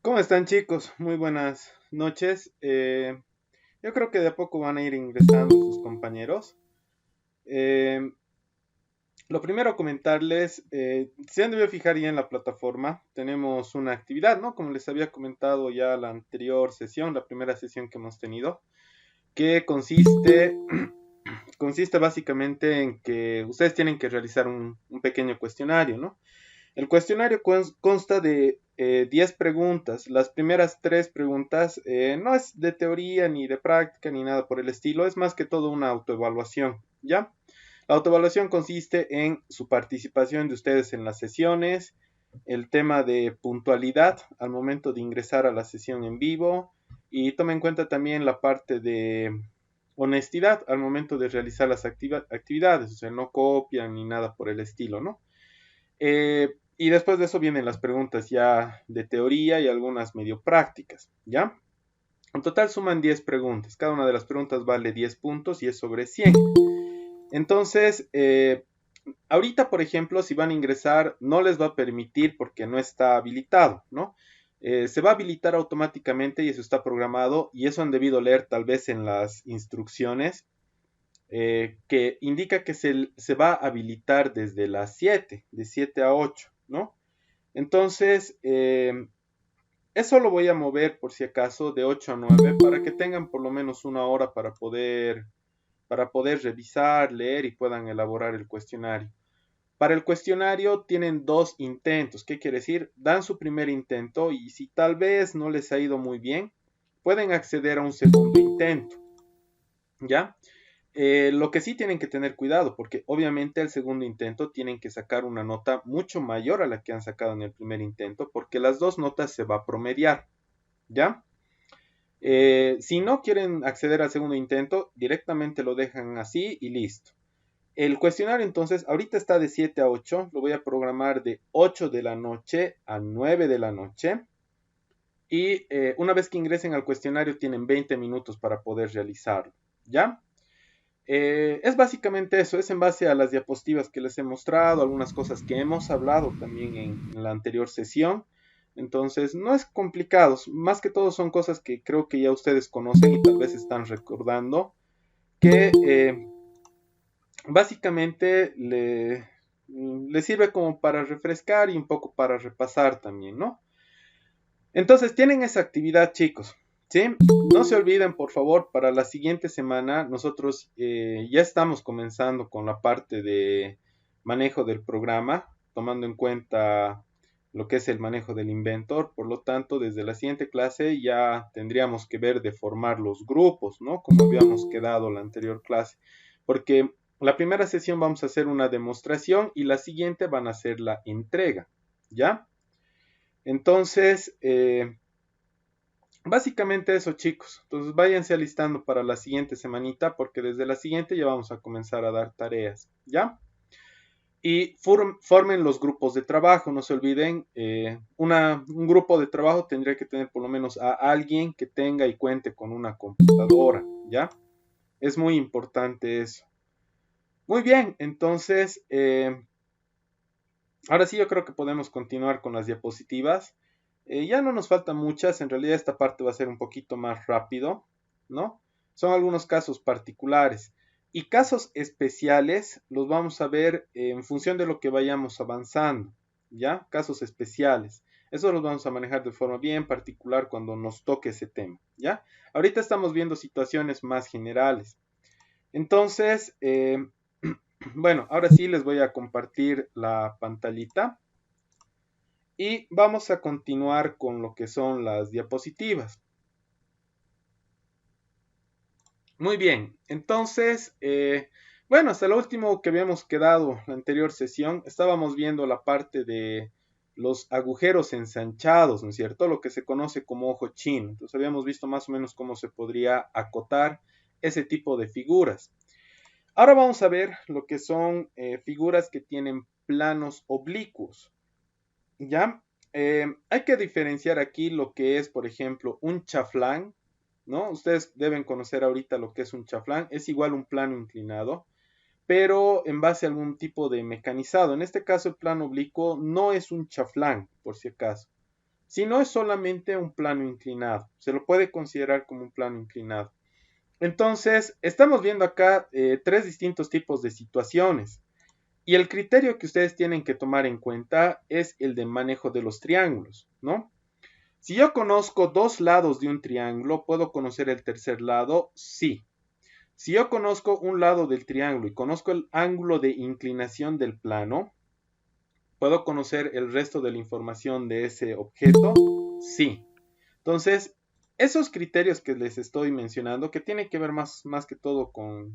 ¿Cómo están, chicos? Muy buenas noches. Yo creo que de a poco van a ir ingresando sus compañeros. Eh, lo primero comentarles, se han debido fijar ya en la plataforma, tenemos una actividad, ¿no? Como les había comentado ya la anterior sesión, la primera sesión que hemos tenido, que consiste básicamente en que ustedes tienen que realizar un pequeño cuestionario, ¿no? El cuestionario consta de 10 preguntas. Las primeras 3 preguntas no es de teoría ni de práctica ni nada por el estilo, es más que todo una autoevaluación, ¿ya? La autoevaluación consiste en su participación de ustedes en las sesiones, el tema de puntualidad al momento de ingresar a la sesión en vivo y toma en cuenta también la parte de honestidad al momento de realizar las actividades, o sea, no copian ni nada por el estilo, ¿no? Y después de eso vienen las preguntas ya de teoría y algunas medio prácticas, ¿ya? En total suman 10 preguntas. Cada una de las preguntas vale 10 puntos y es sobre 100. Entonces, ahorita, por ejemplo, si van a ingresar, no les va a permitir porque no está habilitado, ¿no? Se va a habilitar automáticamente y eso está programado y eso han debido leer tal vez en las instrucciones que indica que se va a habilitar desde las 7, de 7 a 8, ¿no? Entonces, eso lo voy a mover por si acaso de 8 a 9 para que tengan por lo menos una hora para poder revisar, leer y puedan elaborar el cuestionario. Para el cuestionario tienen dos intentos. ¿Qué quiere decir? Dan su primer intento y si tal vez no les ha ido muy bien, pueden acceder a un segundo intento. ¿Ya? Lo que sí tienen que tener cuidado, porque obviamente el segundo intento tienen que sacar una nota mucho mayor a la que han sacado en el primer intento, porque las dos notas se va a promediar, ¿ya? Si no quieren acceder al segundo intento, directamente lo dejan así y listo. El cuestionario entonces, ahorita está de 7 a 8, lo voy a programar de 8 de la noche a 9 de la noche. Y una vez que ingresen al cuestionario tienen 20 minutos para poder realizarlo, ¿ya? Es básicamente eso, es en base a las diapositivas que les he mostrado, algunas cosas que hemos hablado también en la anterior sesión. Entonces, no es complicado, más que todo son cosas que creo que ya ustedes conocen y tal vez están recordando, que básicamente le sirve como para refrescar y un poco para repasar también, ¿no? Entonces, tienen esa actividad, chicos. ¿Sí? No se olviden, por favor, para la siguiente semana nosotros ya estamos comenzando con la parte de manejo del programa, tomando en cuenta lo que es el manejo del inventor. Por lo tanto, desde la siguiente clase ya tendríamos que ver de formar los grupos, ¿no? Como habíamos quedado la anterior clase. Porque la primera sesión vamos a hacer una demostración y la siguiente van a ser la entrega, ¿ya? Entonces, básicamente eso, chicos. Entonces váyanse alistando para la siguiente semanita porque desde la siguiente ya vamos a comenzar a dar tareas, ¿ya? Y formen los grupos de trabajo, no se olviden, un grupo de trabajo tendría que tener por lo menos a alguien que tenga y cuente con una computadora, ¿ya? Es muy importante eso. Muy bien, entonces, ahora sí yo creo que podemos continuar con las diapositivas. Ya no nos faltan muchas, en realidad esta parte va a ser un poquito más rápido, ¿no? Son algunos casos particulares. Y casos especiales los vamos a ver en función de lo que vayamos avanzando, ¿ya? Casos especiales. Eso los vamos a manejar de forma bien particular cuando nos toque ese tema, ¿ya? Ahorita estamos viendo situaciones más generales. Entonces, bueno, ahora sí les voy a compartir la pantallita y vamos a continuar con lo que son las diapositivas. Muy bien, entonces, bueno, hasta lo último que habíamos quedado la anterior sesión, estábamos viendo la parte de los agujeros ensanchados, ¿no es cierto? Lo que se conoce como ojo chino. Entonces habíamos visto más o menos cómo se podría acotar ese tipo de figuras. Ahora vamos a ver lo que son figuras que tienen planos oblicuos. ¿Ya? Hay que diferenciar aquí lo que es, por ejemplo, un chaflán, ¿no? Ustedes deben conocer ahorita lo que es un chaflán. Es igual un plano inclinado, pero en base a algún tipo de mecanizado. En este caso, el plano oblicuo no es un chaflán, por si acaso. sino es solamente un plano inclinado. Se lo puede considerar como un plano inclinado. Entonces, estamos viendo acá tres distintos tipos de situaciones. Y el criterio que ustedes tienen que tomar en cuenta es el de manejo de los triángulos, ¿no? Si yo conozco dos lados de un triángulo, ¿puedo conocer el tercer lado? Sí. Si yo conozco un lado del triángulo y conozco el ángulo de inclinación del plano, ¿puedo conocer el resto de la información de ese objeto? Sí. Entonces, esos criterios que les estoy mencionando, que tienen que ver más que todo con,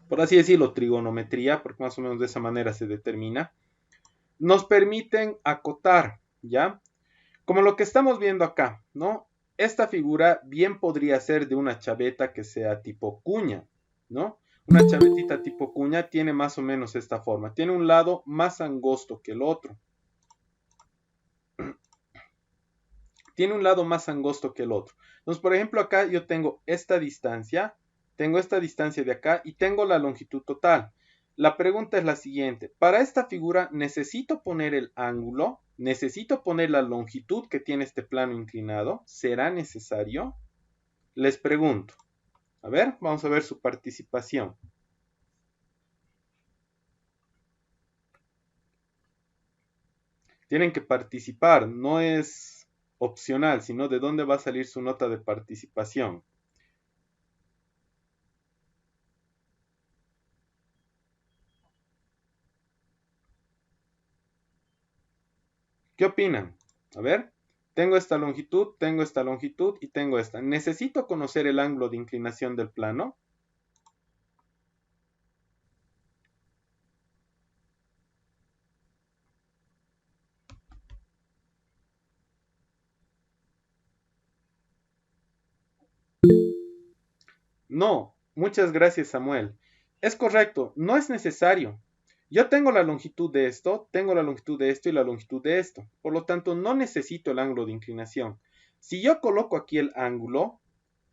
por así decirlo, trigonometría, porque más o menos de esa manera se determina, nos permiten acotar, ¿ya? Como lo que estamos viendo acá, ¿no? Esta figura bien podría ser de una chaveta que sea tipo cuña, ¿no? Una chavetita tipo cuña tiene más o menos esta forma. Tiene un lado más angosto que el otro. Tiene un lado más angosto que el otro. Entonces, por ejemplo, acá yo tengo esta distancia de acá y tengo la longitud total. La pregunta es la siguiente. Para esta figura necesito poner el ángulo, necesito poner la longitud que tiene este plano inclinado. ¿Será necesario? Les pregunto. A ver, vamos a ver su participación. Tienen que participar, no es opcional, sino de dónde va a salir su nota de participación. ¿Qué opinan? A ver, tengo esta longitud y tengo esta. ¿Necesito conocer el ángulo de inclinación del plano? No, muchas gracias Samuel. Es correcto, no es necesario. Yo tengo la longitud de esto, tengo la longitud de esto y la longitud de esto. Por lo tanto, no necesito el ángulo de inclinación. Si yo coloco aquí el ángulo,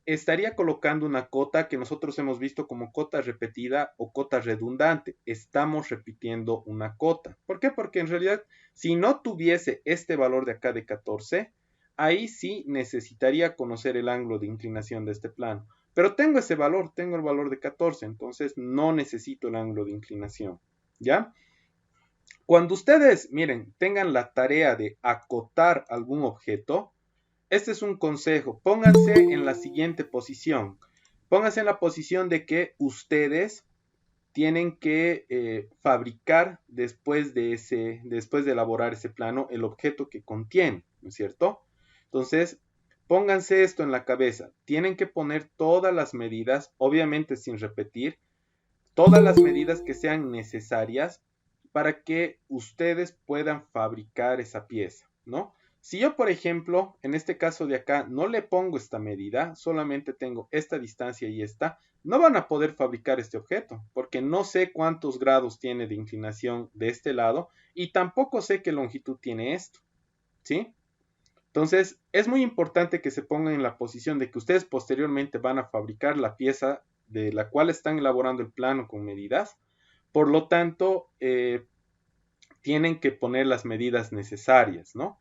estaría colocando una cota que nosotros hemos visto como cota repetida o cota redundante. Estamos repitiendo una cota. ¿Por qué? Porque en realidad, si no tuviese este valor de acá de 14, ahí sí necesitaría conocer el ángulo de inclinación de este plano. Pero tengo ese valor, tengo el valor de 14, entonces no necesito el ángulo de inclinación. ¿Ya? Cuando ustedes, miren, tengan la tarea de acotar algún objeto, este es un consejo. Pónganse en la siguiente posición. Pónganse en la posición de que ustedes tienen que fabricar después de elaborar ese plano, el objeto que contiene, ¿no es cierto? Entonces, pónganse esto en la cabeza. Tienen que poner todas las medidas, obviamente sin repetir, todas las medidas que sean necesarias para que ustedes puedan fabricar esa pieza, ¿no? Si yo, por ejemplo, en este caso de acá, no le pongo esta medida, solamente tengo esta distancia y esta, no van a poder fabricar este objeto, porque no sé cuántos grados tiene de inclinación de este lado y tampoco sé qué longitud tiene esto, ¿sí? Entonces, es muy importante que se pongan en la posición de que ustedes posteriormente van a fabricar la pieza de la cual están elaborando el plano con medidas. Por lo tanto, tienen que poner las medidas necesarias, ¿no?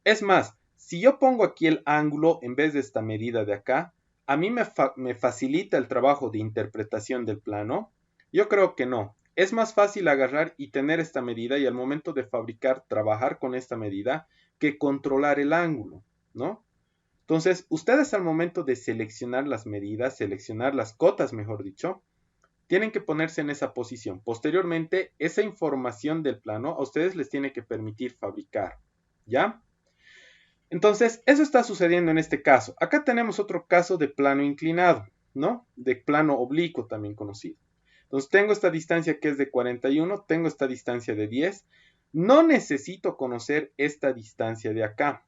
Es más, si yo pongo aquí el ángulo en vez de esta medida de acá, a mí me facilita el trabajo de interpretación del plano. Yo creo que no. Es más fácil agarrar y tener esta medida y al momento de fabricar, trabajar con esta medida que controlar el ángulo, ¿no? Entonces, ustedes al momento de seleccionar las medidas, seleccionar las cotas, mejor dicho, tienen que ponerse en esa posición. Posteriormente, esa información del plano a ustedes les tiene que permitir fabricar, ¿ya? Entonces, eso está sucediendo en este caso. Acá tenemos otro caso de plano inclinado, ¿no? De plano oblicuo también conocido. Entonces, tengo esta distancia que es de 41, tengo esta distancia de 10. No necesito conocer esta distancia de acá,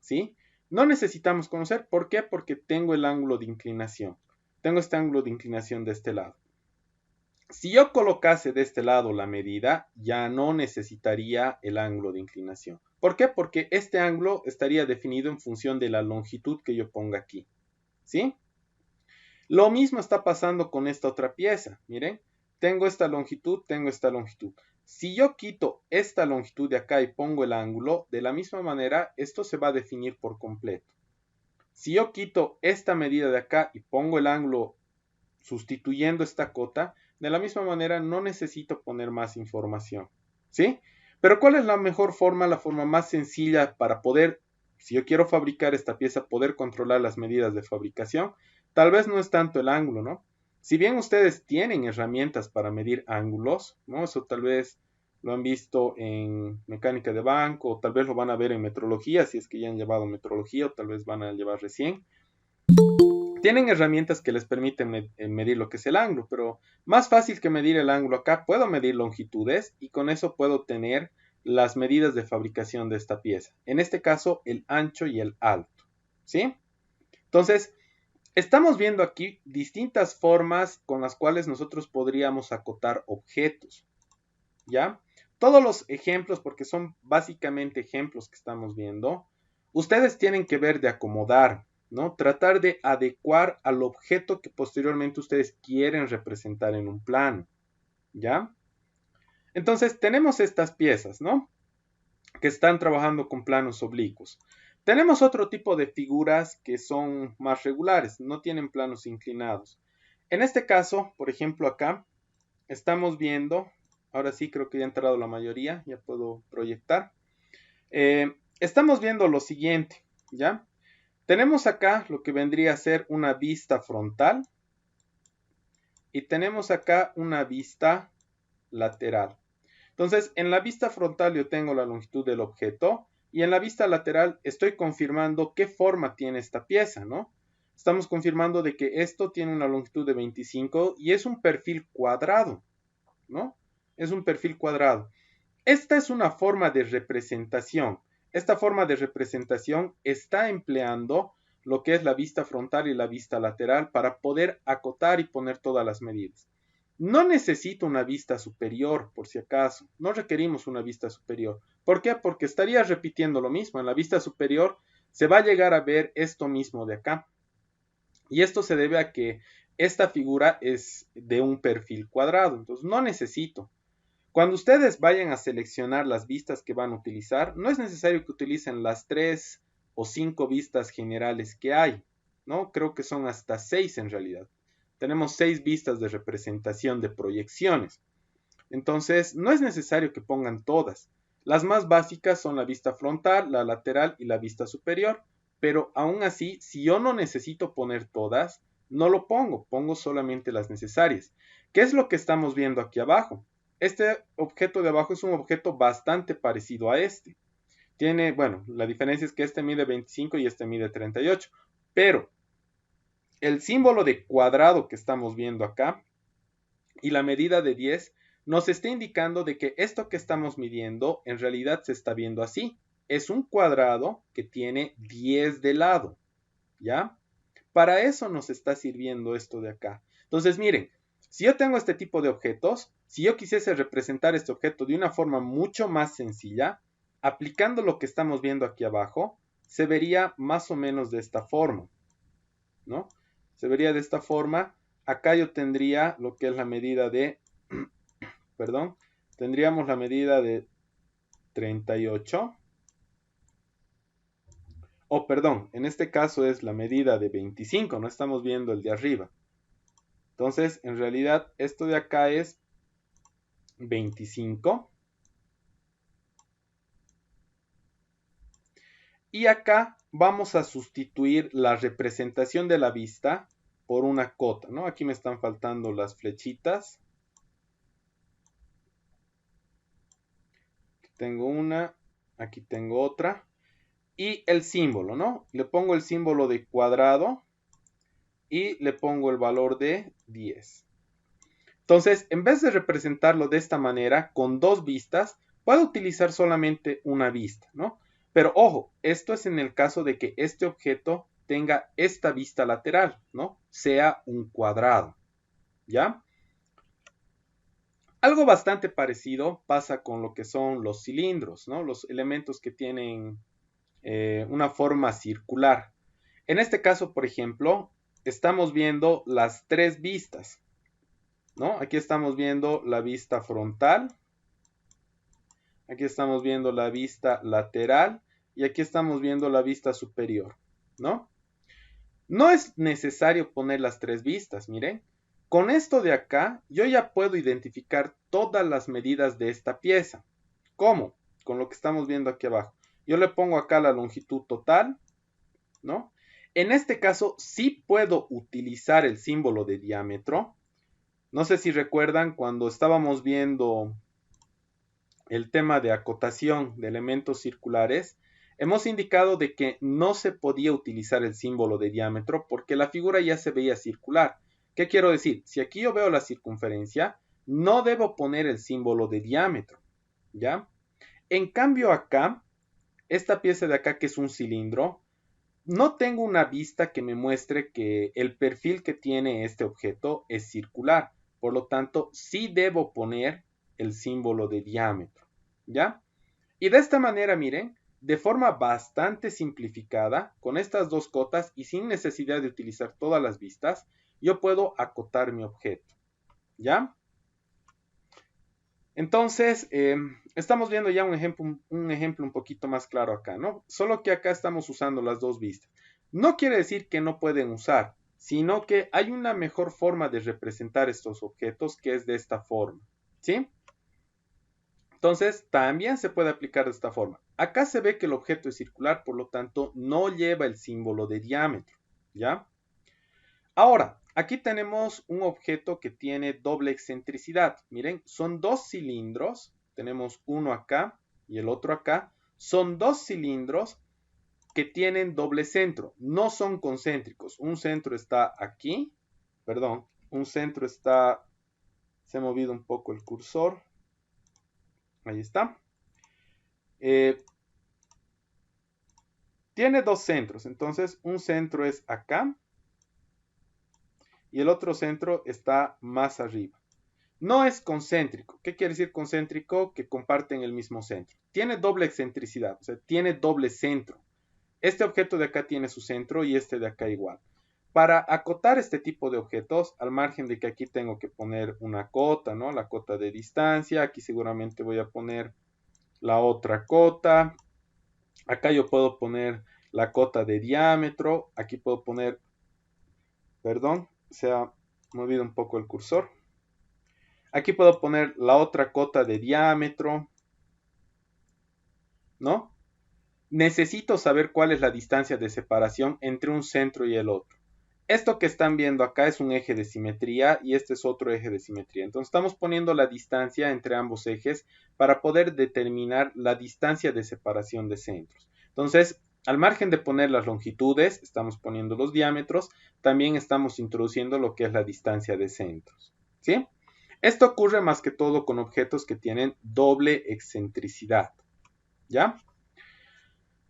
¿sí? No necesitamos conocer, ¿por qué? Porque tengo el ángulo de inclinación. Tengo este ángulo de inclinación de este lado. Si yo colocase de este lado la medida, ya no necesitaría el ángulo de inclinación. ¿Por qué? Porque este ángulo estaría definido en función de la longitud que yo ponga aquí. ¿Sí? Lo mismo está pasando con esta otra pieza. Miren, tengo esta longitud, tengo esta longitud. si yo quito esta longitud de acá y pongo el ángulo, de la misma manera, esto se va a definir por completo. Si yo quito esta medida de acá y pongo el ángulo sustituyendo esta cota, de la misma manera no necesito poner más información, ¿sí? Pero ¿cuál es la mejor forma, la forma más sencilla para poder, si yo quiero fabricar esta pieza, poder controlar las medidas de fabricación? Tal vez no es tanto el ángulo, ¿no? Si bien ustedes tienen herramientas para medir ángulos, ¿no? Eso tal vez lo han visto en mecánica de banco, o tal vez lo van a ver en metrología, si es que ya han llevado metrología, o tal vez van a llevar recién. Tienen herramientas que les permiten medir lo que es el ángulo, pero más fácil que medir el ángulo acá, puedo medir longitudes y con eso puedo tener las medidas de fabricación de esta pieza. En este caso, el ancho y el alto, ¿sí? Entonces, estamos viendo aquí distintas formas con las cuales nosotros podríamos acotar objetos, ¿ya? Todos los ejemplos, porque son básicamente ejemplos que estamos viendo, ustedes tienen que ver de acomodar, ¿no? Tratar de adecuar al objeto que posteriormente ustedes quieren representar en un plano, ¿ya? Entonces, tenemos estas piezas, ¿no? Que están trabajando con planos oblicuos. Tenemos otro tipo de figuras que son más regulares, no tienen planos inclinados. En este caso, por ejemplo, acá estamos viendo, ahora sí creo que ya ha entrado la mayoría, ya puedo proyectar. Estamos viendo lo siguiente, ¿ya? Tenemos acá lo que vendría a ser una vista frontal y tenemos acá una vista lateral. Entonces, en la vista frontal yo tengo la longitud del objeto y en la vista lateral estoy confirmando qué forma tiene esta pieza, ¿no? Estamos confirmando de que esto tiene una longitud de 25 y es un perfil cuadrado, ¿no? Es un perfil cuadrado. Esta es una forma de representación. Esta forma de representación está empleando lo que es la vista frontal y la vista lateral para poder acotar y poner todas las medidas. No necesito una vista superior, por si acaso. No requerimos una vista superior. ¿Por qué? Porque estaría repitiendo lo mismo. En la vista superior se va a llegar a ver esto mismo de acá. Y esto se debe a que esta figura es de un perfil cuadrado. Entonces no necesito. Cuando ustedes vayan a seleccionar las vistas que van a utilizar, no es necesario que utilicen las 3 o 5 vistas generales que hay, ¿no? Creo que son hasta 6 en realidad. Tenemos 6 vistas de representación de proyecciones. Entonces, no es necesario que pongan todas. Las más básicas son la vista frontal, la lateral y la vista superior. Pero aún así, si yo no necesito poner todas, no lo pongo, pongo solamente las necesarias. ¿Qué es lo que estamos viendo aquí abajo? Este objeto de abajo es un objeto bastante parecido a este. Tiene, bueno, la diferencia es que este mide 25 y este mide 38. Pero el símbolo de cuadrado que estamos viendo acá y la medida de 10 nos está indicando de que esto que estamos midiendo en realidad se está viendo así. Es un cuadrado que tiene 10 de lado, ¿ya? Para eso nos está sirviendo esto de acá. Entonces, miren, si yo tengo este tipo de objetos, si yo quisiese representar este objeto de una forma mucho más sencilla, aplicando lo que estamos viendo aquí abajo, se vería más o menos de esta forma, ¿no? Se vería de esta forma. Acá yo tendría lo que es la medida de, perdón, tendríamos la medida de 38. O perdón, en este caso es la medida de 25, no estamos viendo el de arriba. Entonces, en realidad, esto de acá es 25. Y acá vamos a sustituir la representación de la vista por una cota, ¿no? Aquí me están faltando las flechitas. Aquí tengo una, aquí tengo otra. Y el símbolo, ¿no? Le pongo el símbolo de cuadrado y le pongo el valor de 10. Entonces, en vez de representarlo de esta manera, con dos vistas, puedo utilizar solamente una vista, ¿no? Pero ojo, esto es en el caso de que este objeto tenga esta vista lateral, ¿no? Sea un cuadrado, ¿ya? Algo bastante parecido pasa con lo que son los cilindros, ¿no? Los elementos que tienen una forma circular. En este caso, por ejemplo, estamos viendo las tres vistas, ¿no? Aquí estamos viendo la vista frontal, Aquí estamos viendo la vista lateral y aquí estamos viendo la vista superior, ¿no? No es necesario poner las tres vistas, miren. Con esto de acá, yo ya puedo identificar todas las medidas de esta pieza. ¿Cómo? Con lo que estamos viendo aquí abajo. Yo le pongo acá la longitud total, ¿no? En este caso, sí puedo utilizar el símbolo de diámetro. No sé si recuerdan cuando estábamos viendo el tema de acotación de elementos circulares, hemos indicado de que no se podía utilizar el símbolo de diámetro porque la figura ya se veía circular. ¿Qué quiero decir? Si aquí yo veo la circunferencia, no debo poner el símbolo de diámetro, ¿ya? En cambio acá, esta pieza de acá que es un cilindro, no tengo una vista que me muestre que el perfil que tiene este objeto es circular. Por lo tanto, sí debo poner el símbolo de diámetro, ¿ya? Y de esta manera, miren, de forma bastante simplificada, con estas dos cotas y sin necesidad de utilizar todas las vistas, yo puedo acotar mi objeto, ¿ya? Entonces, estamos viendo ya un ejemplo un poquito más claro acá, ¿no? Solo que acá estamos usando las dos vistas. No quiere decir que no pueden usar, sino que hay una mejor forma de representar estos objetos que es de esta forma, ¿sí? Entonces, también se puede aplicar de esta forma. Acá se ve que el objeto es circular, por lo tanto, no lleva el símbolo de diámetro, ¿ya? Ahora, aquí tenemos un objeto que tiene doble excentricidad. Miren, son dos cilindros. Tenemos uno acá y el otro acá. Son dos cilindros que tienen doble centro. No son concéntricos. Un centro está aquí. Perdón, un centro está... Se ha movido un poco el cursor. Ahí está. Tiene dos centros. Entonces, un centro es acá y el otro centro está más arriba. No es concéntrico. ¿Qué quiere decir concéntrico? Que comparten el mismo centro. Tiene doble excentricidad, o sea, tiene doble centro. Este objeto de acá tiene su centro y este de acá igual. Para acotar este tipo de objetos, al margen de que aquí tengo que poner una cota, ¿no? La cota de distancia. Aquí seguramente voy a poner la otra cota. Acá yo puedo poner la cota de diámetro. Aquí puedo poner, perdón, se ha movido un poco el cursor. Aquí puedo poner la otra cota de diámetro, ¿no? Necesito saber cuál es la distancia de separación entre un centro y el otro. Esto que están viendo acá es un eje de simetría y este es otro eje de simetría. Entonces estamos poniendo la distancia entre ambos ejes para poder determinar la distancia de separación de centros. Entonces, al margen de poner las longitudes, estamos poniendo los diámetros, también estamos introduciendo lo que es la distancia de centros, ¿sí? Esto ocurre más que todo con objetos que tienen doble excentricidad, ¿ya?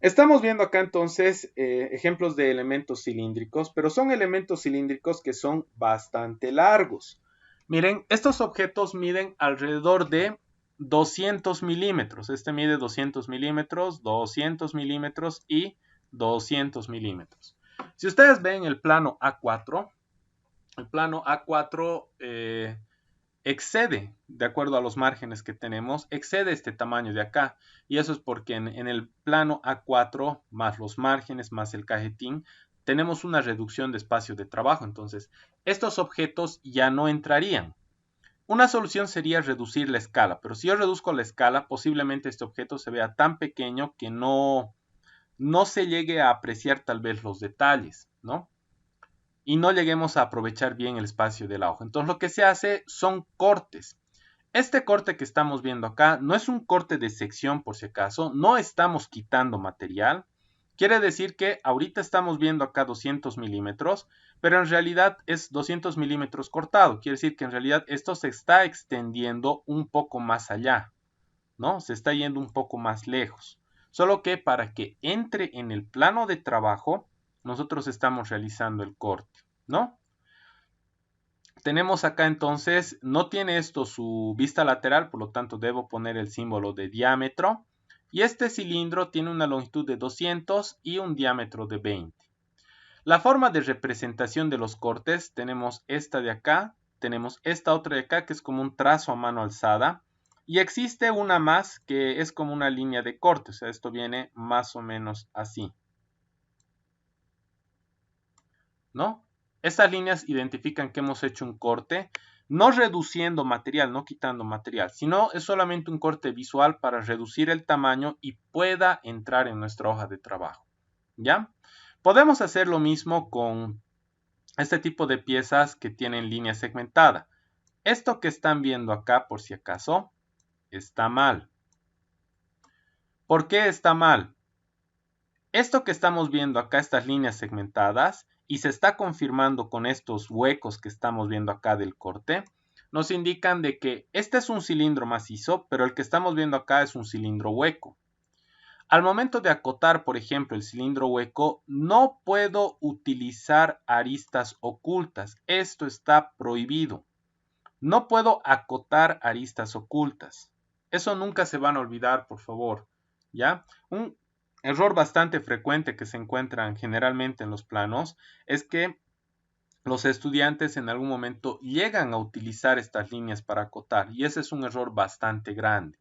Estamos viendo acá entonces ejemplos de elementos cilíndricos, pero son elementos cilíndricos que son bastante largos. Miren, estos objetos miden alrededor de 200 milímetros. Este mide 200 milímetros, 200 milímetros y 200 milímetros. Si ustedes ven el plano A4 excede, de acuerdo a los márgenes que tenemos, excede este tamaño de acá. Y eso es porque en el plano A4, más los márgenes, más el cajetín, tenemos una reducción de espacio de trabajo. Entonces, estos objetos ya no entrarían. Una solución sería reducir la escala, pero si yo reduzco la escala, posiblemente este objeto se vea tan pequeño que no se llegue a apreciar tal vez los detalles, ¿no? Y no lleguemos a aprovechar bien el espacio de la hoja. Entonces lo que se hace son cortes. Este corte que estamos viendo acá no es un corte de sección por si acaso, no estamos quitando material. Quiere decir que ahorita estamos viendo acá 200 milímetros, pero en realidad es 200 milímetros cortado. Quiere decir que en realidad esto se está extendiendo un poco más allá, ¿no? Se está yendo un poco más lejos. Solo que para que entre en el plano de trabajo, nosotros estamos realizando el corte, ¿no? Tenemos acá entonces, no tiene esto su vista lateral, por lo tanto debo poner el símbolo de diámetro. Y este cilindro tiene una longitud de 200 y un diámetro de 20. La forma de representación de los cortes, tenemos esta de acá, tenemos esta otra de acá que es como un trazo a mano alzada. Y existe una más que es como una línea de corte, o sea, esto viene más o menos así, ¿no? Estas líneas identifican que hemos hecho un corte, no reduciendo material, no quitando material, sino es solamente un corte visual para reducir el tamaño y pueda entrar en nuestra hoja de trabajo, ¿ya? Podemos hacer lo mismo con este tipo de piezas que tienen línea segmentada. Esto que están viendo acá, por si acaso, está mal. ¿Por qué está mal? Esto que estamos viendo acá, estas líneas segmentadas, y se está confirmando con estos huecos que estamos viendo acá del corte, nos indican de que este es un cilindro macizo, pero el que estamos viendo acá es un cilindro hueco. Al momento de acotar, por ejemplo, el cilindro hueco, no puedo utilizar aristas ocultas. Esto está prohibido. No puedo acotar aristas ocultas. Eso nunca se van a olvidar, por favor. ¿Ya? Un error bastante frecuente que se encuentran generalmente en los planos es que los estudiantes en algún momento llegan a utilizar estas líneas para acotar y ese es un error bastante grande.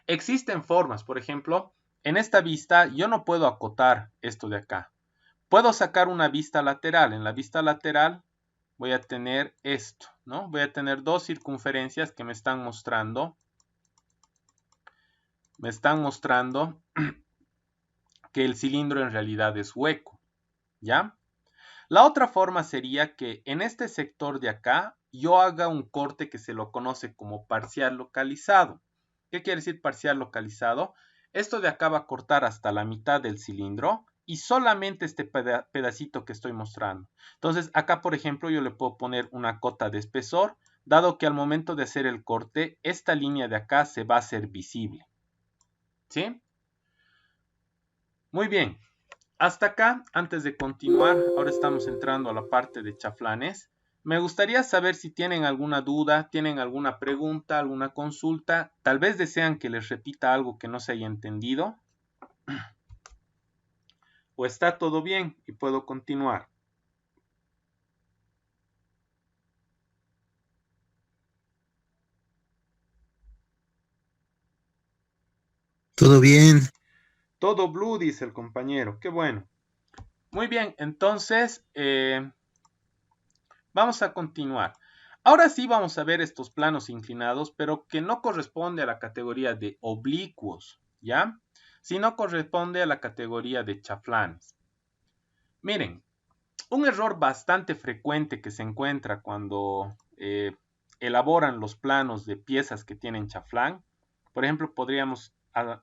Existen formas, por ejemplo, en esta vista yo no puedo acotar esto de acá. Puedo sacar una vista lateral. En la vista lateral voy a tener esto, ¿no? Voy a tener dos circunferencias que me están mostrando que el cilindro en realidad es hueco, ¿ya? La otra forma sería que en este sector de acá yo haga un corte que se lo conoce como parcial localizado. ¿Qué quiere decir parcial localizado? Esto de acá va a cortar hasta la mitad del cilindro y solamente este pedacito que estoy mostrando. Entonces acá, por ejemplo, yo le puedo poner una cota de espesor, dado que al momento de hacer el corte, esta línea de acá se va a hacer visible. ¿Sí? Muy bien. Hasta acá, antes de continuar, ahora estamos entrando a la parte de chaflanes. Me gustaría saber si tienen alguna duda, tienen alguna pregunta, alguna consulta. Tal vez desean que les repita algo que no se haya entendido. O está todo bien y puedo continuar. Todo bien. Todo blue, dice el compañero. Qué bueno. Muy bien, entonces vamos a continuar. Ahora sí vamos a ver estos planos inclinados, pero que no corresponde a la categoría de oblicuos, ¿ya? Sino corresponde a la categoría de chaflanes. Miren, un error bastante frecuente que se encuentra cuando elaboran los planos de piezas que tienen chaflán, por ejemplo, podríamos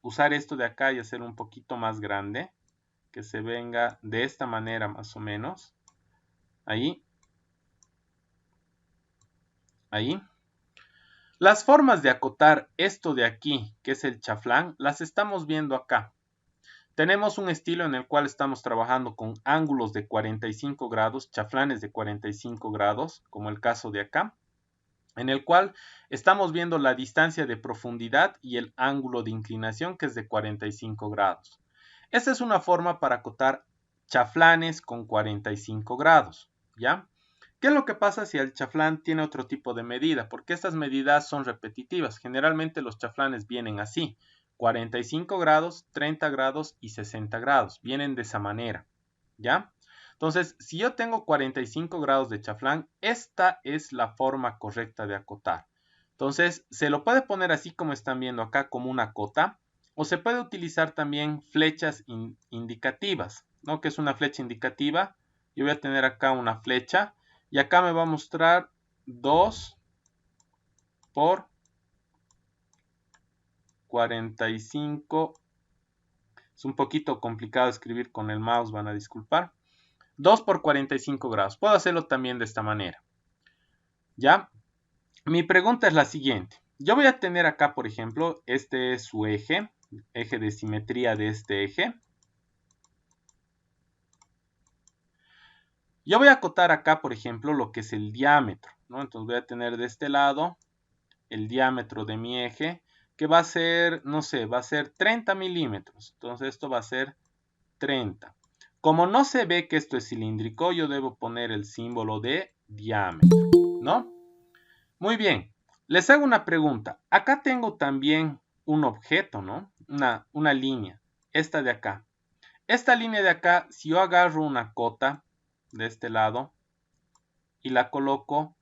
usar esto de acá y hacer un poquito más grande, que se venga de esta manera más o menos, ahí, ahí. Las formas de acotar esto de aquí, que es el chaflán, las estamos viendo acá. Tenemos un estilo en el cual estamos trabajando con ángulos de 45 grados, chaflanes de 45 grados, como el caso de acá, en el cual estamos viendo la distancia de profundidad y el ángulo de inclinación, que es de 45 grados. Esta es una forma para acotar chaflanes con 45 grados, ¿ya? ¿Qué es lo que pasa si el chaflán tiene otro tipo de medida? Porque estas medidas son repetitivas. Generalmente los chaflanes vienen así, 45 grados, 30 grados y 60 grados. Vienen de esa manera, ¿ya? Entonces, si yo tengo 45 grados de chaflán, esta es la forma correcta de acotar. Entonces, se lo puede poner así como están viendo acá, como una cota, o se puede utilizar también flechas indicativas, ¿no? Que es una flecha indicativa. Yo voy a tener acá una flecha y acá me va a mostrar 2 por 45. Es un poquito complicado escribir con el mouse, van a disculpar. 2 por 45 grados. Puedo hacerlo también de esta manera. ¿Ya? Mi pregunta es la siguiente. Yo voy a tener acá, por ejemplo, este es su eje de simetría de este eje. Yo voy a acotar acá, por ejemplo, lo que es el diámetro, ¿no? Entonces voy a tener de este lado el diámetro de mi eje, que va a ser, no sé, va a ser 30 milímetros. Entonces esto va a ser 30. Como no se ve que esto es cilíndrico, yo debo poner el símbolo de diámetro, ¿no? Muy bien. Les hago una pregunta. Acá tengo también un objeto, ¿no? Una línea. Esta de acá. Esta línea de acá, si yo agarro una cota de este lado y la coloco,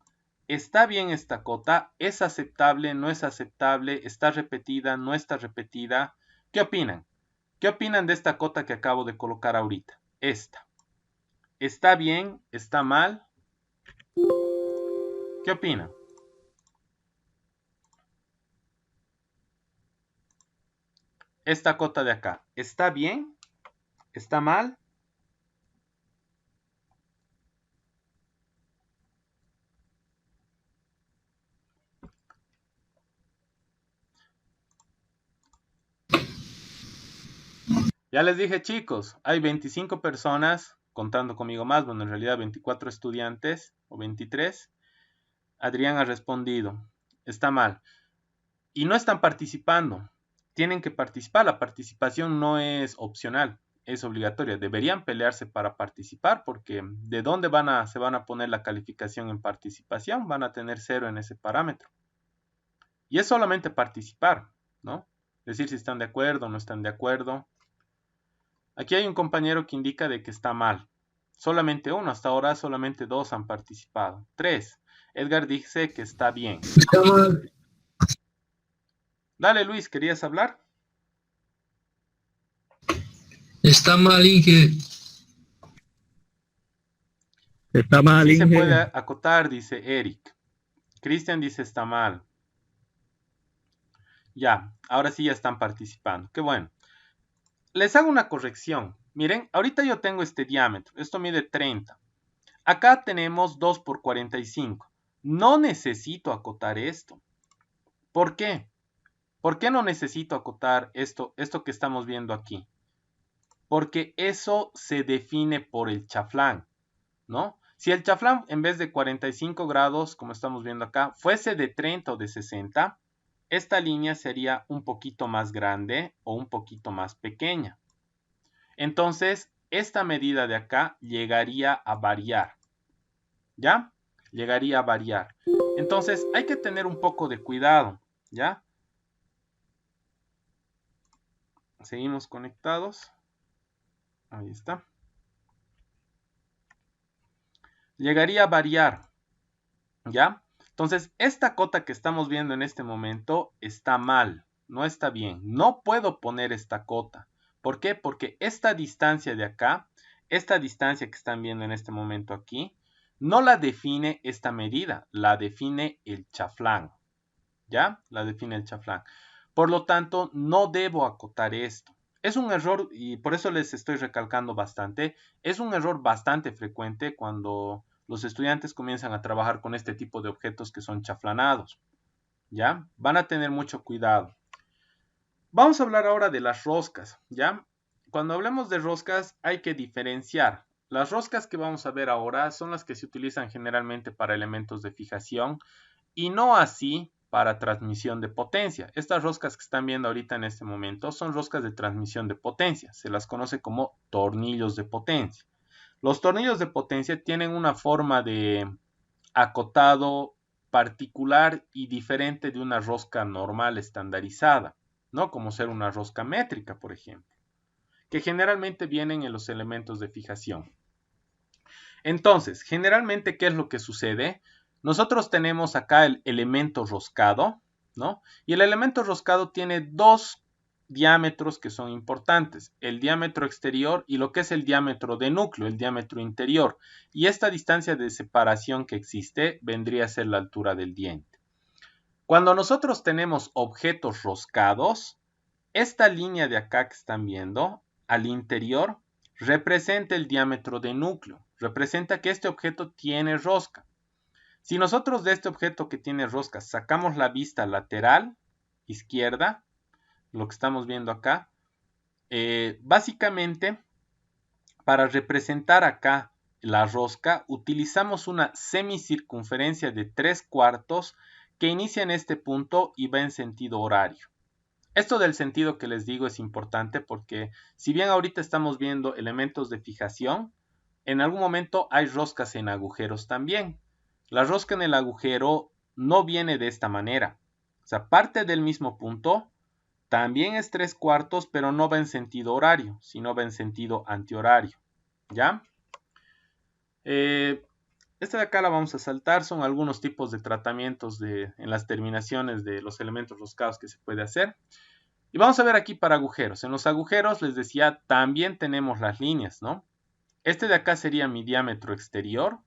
¿está bien esta cota? ¿Es aceptable? ¿No es aceptable? ¿Está repetida? ¿No está repetida? ¿Qué opinan? ¿Qué opinan de esta cota que acabo de colocar ahorita? Esta. ¿Está bien? ¿Está mal? ¿Qué opinan? Esta cota de acá, ¿está bien? ¿Está mal? Ya les dije, chicos, hay 25 personas, contando conmigo más, bueno, en realidad 24 estudiantes o 23. Adrián ha respondido, está mal. Y no están participando. Tienen que participar. La participación no es opcional, es obligatoria. Deberían pelearse para participar porque ¿de dónde se van a poner la calificación en participación? Van a tener 0 en ese parámetro. Y es solamente participar, ¿no? Decir si están de acuerdo o no están de acuerdo. Aquí hay un compañero que indica de que está mal. Solamente uno, hasta ahora solamente 2 han participado. 3. Edgar dice que está bien. Está mal. Dale, Luis, ¿querías hablar? Está mal, Inge. Está mal, Sí se Inge. puede acotar, dice Eric. Cristian dice está mal. Ya, ahora sí ya están participando. Qué bueno. Les hago una corrección. Miren, ahorita yo tengo este diámetro. Esto mide 30. Acá tenemos 2 por 45. No necesito acotar esto. ¿Por qué? ¿Por qué no necesito acotar esto que estamos viendo aquí? Porque eso se define por el chaflán, ¿no? Si el chaflán en vez de 45 grados, como estamos viendo acá, fuese de 30 o de 60, esta línea sería un poquito más grande o un poquito más pequeña. Entonces, esta medida de acá llegaría a variar, ¿ya? Llegaría a variar. Entonces, hay que tener un poco de cuidado, ¿ya? Seguimos conectados. Ahí está. Llegaría a variar, ¿ya? Entonces, esta cota que estamos viendo en este momento está mal, no está bien. No puedo poner esta cota. ¿Por qué? Porque esta distancia de acá, esta distancia que están viendo en este momento aquí, no la define esta medida, la define el chaflán, ¿ya? La define el chaflán. Por lo tanto, no debo acotar esto. Es un error, y por eso les estoy recalcando bastante, es un error bastante frecuente cuando los estudiantes comienzan a trabajar con este tipo de objetos que son chaflanados, ¿ya? Van a tener mucho cuidado. Vamos a hablar ahora de las roscas, ¿ya? Cuando hablemos de roscas hay que diferenciar. Las roscas que vamos a ver ahora son las que se utilizan generalmente para elementos de fijación y no así para transmisión de potencia. Estas roscas que están viendo ahorita en este momento son roscas de transmisión de potencia. Se las conoce como tornillos de potencia. Los tornillos de potencia tienen una forma de acotado particular y diferente de una rosca normal estandarizada, ¿no? Como ser una rosca métrica, por ejemplo, que generalmente vienen en los elementos de fijación. Entonces, generalmente, ¿qué es lo que sucede? Nosotros tenemos acá el elemento roscado, ¿no? Y el elemento roscado tiene dos diámetros que son importantes, el diámetro exterior y lo que es el diámetro de núcleo, el diámetro interior. Y esta distancia de separación que existe vendría a ser la altura del diente. Cuando nosotros tenemos objetos roscados, esta línea de acá que están viendo, al interior, representa el diámetro de núcleo, representa que este objeto tiene rosca. Si nosotros de este objeto que tiene rosca sacamos la vista lateral izquierda, lo que estamos viendo acá, básicamente para representar acá la rosca utilizamos una semicircunferencia de 3/4 que inicia en este punto y va en sentido horario. Esto del sentido que les digo es importante porque si bien ahorita estamos viendo elementos de fijación, en algún momento hay roscas en agujeros también. La rosca en el agujero no viene de esta manera. O sea, parte del mismo punto, también es 3/4, pero no va en sentido horario, sino va en sentido antihorario. ¿Ya? Esta de acá la vamos a saltar, son algunos tipos de tratamientos en las terminaciones de los elementos roscados que se puede hacer. Y vamos a ver aquí para agujeros. En los agujeros, les decía, también tenemos las líneas, ¿no? Este de acá sería mi diámetro exterior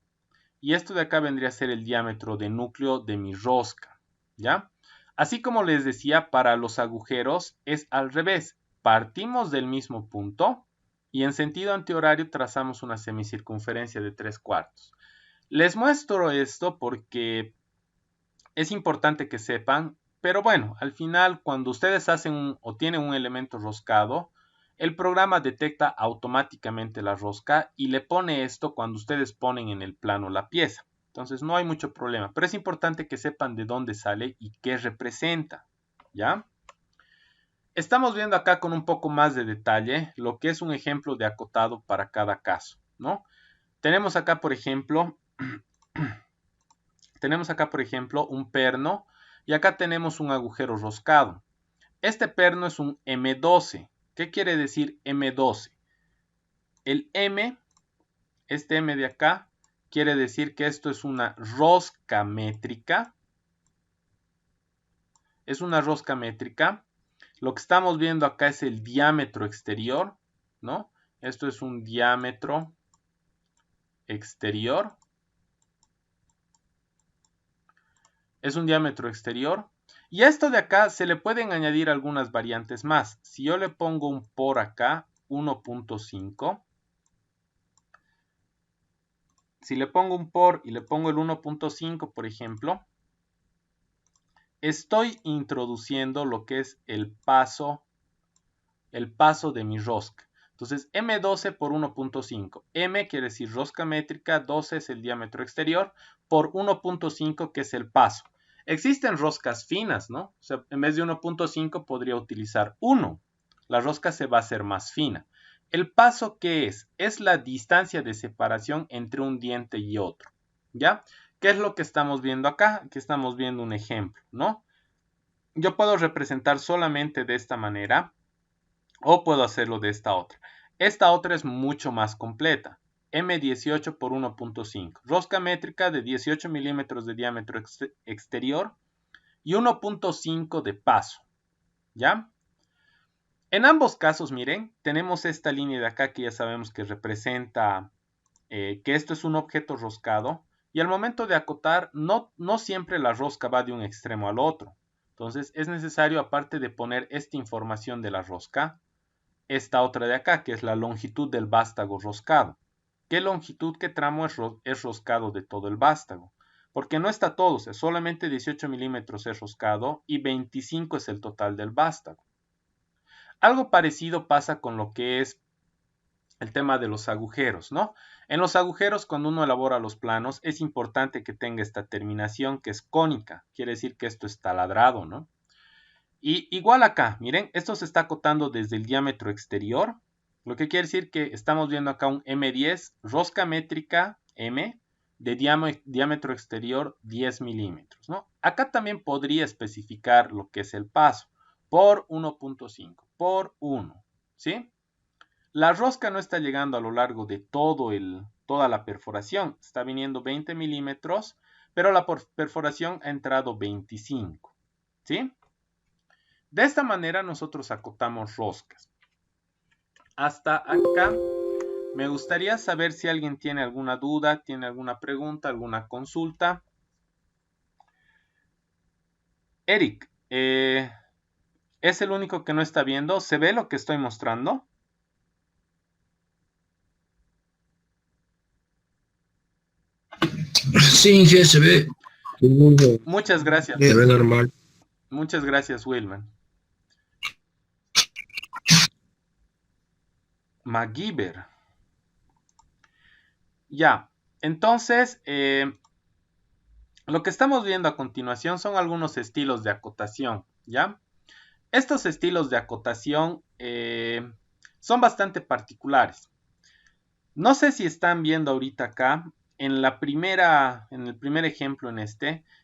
y esto de acá vendría a ser el diámetro de núcleo de mi rosca, ¿ya? Así como les decía, para los agujeros es al revés. Partimos del mismo punto y en sentido antihorario trazamos una semicircunferencia de 3/4. Les muestro esto porque es importante que sepan, pero bueno, al final cuando ustedes hacen o tienen un elemento roscado, el programa detecta automáticamente la rosca y le pone esto cuando ustedes ponen en el plano la pieza. Entonces no hay mucho problema, pero es importante que sepan de dónde sale y qué representa, ¿ya? Estamos viendo acá con un poco más de detalle lo que es un ejemplo de acotado para cada caso, ¿no? Tenemos acá, por ejemplo, un perno y acá tenemos un agujero roscado. Este perno es un M12. ¿Qué quiere decir M12? El M, este M de acá, quiere decir que esto es una rosca métrica. Es una rosca métrica. Lo que estamos viendo acá es el diámetro exterior, ¿no? Esto es un diámetro exterior. Es un diámetro exterior. Y a esto de acá se le pueden añadir algunas variantes más. Si yo le pongo un por acá, 1.5. Si le pongo un por y le pongo el 1.5, por ejemplo, estoy introduciendo lo que es el paso de mi rosca. Entonces, M12 por 1.5. M quiere decir rosca métrica, 12 es el diámetro exterior, por 1.5 que es el paso. Existen roscas finas, ¿no? O sea, en vez de 1.5 podría utilizar 1. La rosca se va a hacer más fina. ¿El paso qué es? Es la distancia de separación entre un diente y otro, ¿ya? ¿Qué es lo que estamos viendo acá? Aquí estamos viendo un ejemplo, ¿no? Yo puedo representar solamente de esta manera o puedo hacerlo de esta otra. Esta otra es mucho más completa. M18 por 1.5. Rosca métrica de 18 milímetros de diámetro exterior y 1.5 de paso. ¿Ya? En ambos casos, miren, tenemos esta línea de acá que ya sabemos que representa que esto es un objeto roscado. Y al momento de acotar, no siempre la rosca va de un extremo al otro. Entonces es necesario, aparte de poner esta información de la rosca, esta otra de acá, que es la longitud del vástago roscado. ¿Qué longitud, qué tramo es roscado de todo el vástago? Porque no está todo, o sea, solamente 18 milímetros es roscado y 25 es el total del vástago. Algo parecido pasa con lo que es el tema de los agujeros, ¿no? En los agujeros, cuando uno elabora los planos, es importante que tenga esta terminación que es cónica, quiere decir que esto está ladrado, ¿no? Y igual acá, miren, esto se está acotando desde el diámetro exterior, lo que quiere decir que estamos viendo acá un M10, rosca métrica M, de diámetro exterior 10 milímetros, ¿no? Acá también podría especificar lo que es el paso, por 1.5, por 1, ¿sí? La rosca no está llegando a lo largo de toda la perforación, está viniendo 20 milímetros, pero la perforación ha entrado 25, ¿sí? De esta manera nosotros acotamos roscas. Hasta acá me gustaría saber si alguien tiene alguna duda, tiene alguna pregunta, alguna consulta. Eric, ¿es el único que no está viendo? ¿Se ve lo que estoy mostrando? Sí, que se ve. Muchas gracias. Se ve normal. Muchas gracias, Wilman. MacGyver. Ya, entonces, lo que estamos viendo a continuación son algunos estilos de acotación, ¿ya? Estos estilos de acotación son bastante particulares. No sé si están viendo ahorita acá en el primer ejemplo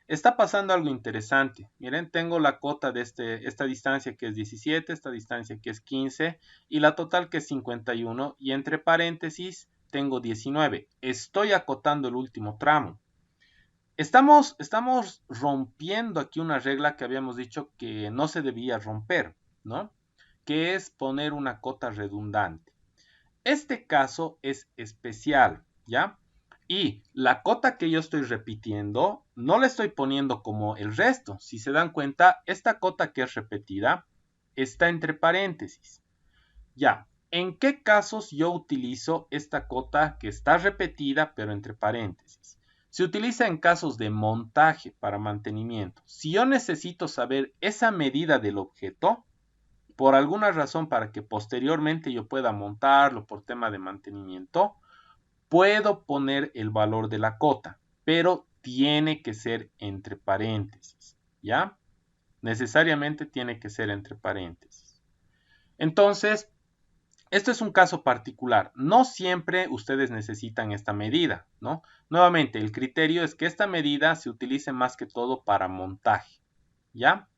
está pasando algo interesante. Miren, tengo la cota de esta distancia que es 17, esta distancia que es 15 y la total que es 51 y entre paréntesis tengo 19. Estoy acotando el último tramo. Estamos rompiendo aquí una regla que habíamos dicho que no se debía romper, ¿no? Que es poner una cota redundante. Este caso es especial, ¿ya? Y la cota que yo estoy repitiendo, no la estoy poniendo como el resto. Si se dan cuenta, esta cota que es repetida está entre paréntesis. Ya, ¿en qué casos yo utilizo esta cota que está repetida pero entre paréntesis? Se utiliza en casos de montaje para mantenimiento. Si yo necesito saber esa medida del objeto, por alguna razón para que posteriormente yo pueda montarlo por tema de mantenimiento, puedo poner el valor de la cota, pero tiene que ser entre paréntesis, ¿ya? Necesariamente tiene que ser entre paréntesis. Entonces, esto es un caso particular. No siempre ustedes necesitan esta medida, ¿no? Nuevamente, el criterio es que esta medida se utilice más que todo para montaje, ¿ya?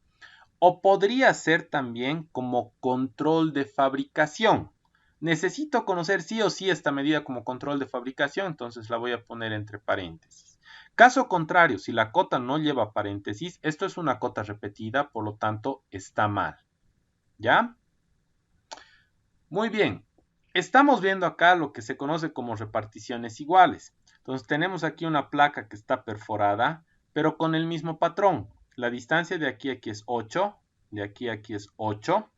O podría ser también como control de fabricación. Necesito conocer sí o sí esta medida como control de fabricación, entonces la voy a poner entre paréntesis. Caso contrario, si la cota no lleva paréntesis, esto es una cota repetida, por lo tanto está mal. ¿Ya? Muy bien. Estamos viendo acá lo que se conoce como reparticiones iguales. Entonces tenemos aquí una placa que está perforada, pero con el mismo patrón. La distancia de aquí a aquí es 8, de aquí a aquí es 8.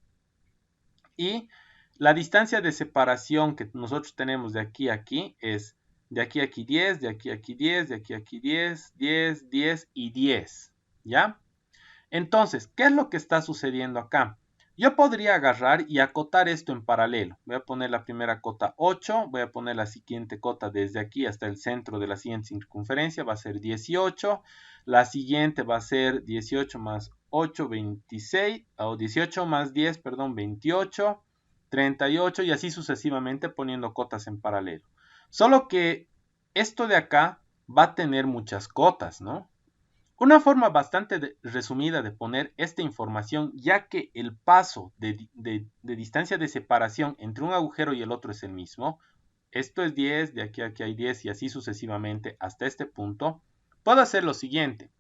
Y la distancia de separación que nosotros tenemos de aquí a aquí es de aquí a aquí 10, de aquí a aquí 10, de aquí a aquí 10, 10, 10 y 10. ¿Ya? Entonces, ¿qué es lo que está sucediendo acá? Yo podría agarrar y acotar esto en paralelo. Voy a poner la primera cota 8, voy a poner la siguiente cota desde aquí hasta el centro de la siguiente circunferencia, va a ser 18. La siguiente va a ser 18 más 8, 26, o 18 más 10, perdón, 28, 38 y así sucesivamente poniendo cotas en paralelo. Solo que esto de acá va a tener muchas cotas, ¿no? Una forma bastante resumida de poner esta información, ya que el paso de distancia de separación entre un agujero y el otro es el mismo, esto es 10, de aquí a aquí hay 10 y así sucesivamente hasta este punto, puedo hacer lo siguiente.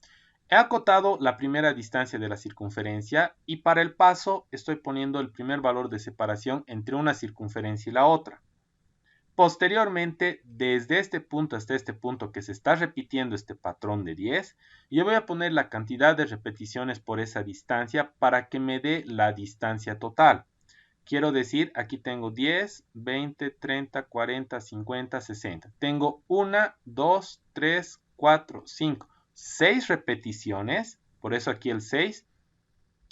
He acotado la primera distancia de la circunferencia y para el paso estoy poniendo el primer valor de separación entre una circunferencia y la otra. Posteriormente, desde este punto hasta este punto que se está repitiendo este patrón de 10, yo voy a poner la cantidad de repeticiones por esa distancia para que me dé la distancia total. Quiero decir, aquí tengo 10, 20, 30, 40, 50, 60. Tengo 1, 2, 3, 4, 5, 6 repeticiones, por eso aquí el 6,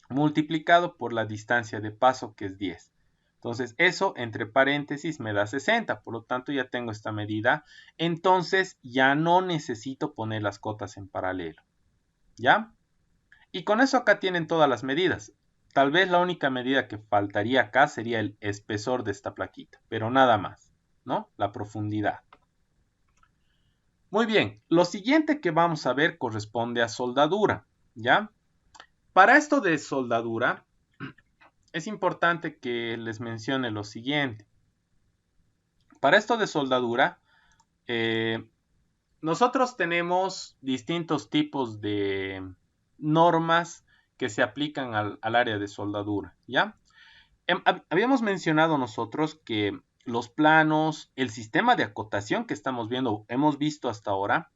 multiplicado por la distancia de paso que es 10. Entonces eso entre paréntesis me da 60, por lo tanto ya tengo esta medida. Entonces ya no necesito poner las cotas en paralelo. ¿Ya? Y con eso acá tienen todas las medidas. Tal vez la única medida que faltaría acá sería el espesor de esta plaquita, pero nada más, ¿no? La profundidad. Muy bien, lo siguiente que vamos a ver corresponde a soldadura, ¿ya? Para esto de soldadura, es importante que les mencione lo siguiente. Para esto de soldadura, nosotros tenemos distintos tipos de normas que se aplican al área de soldadura, ¿ya? Habíamos mencionado nosotros que los planos, el sistema de acotación que estamos viendo, hemos visto hasta ahora,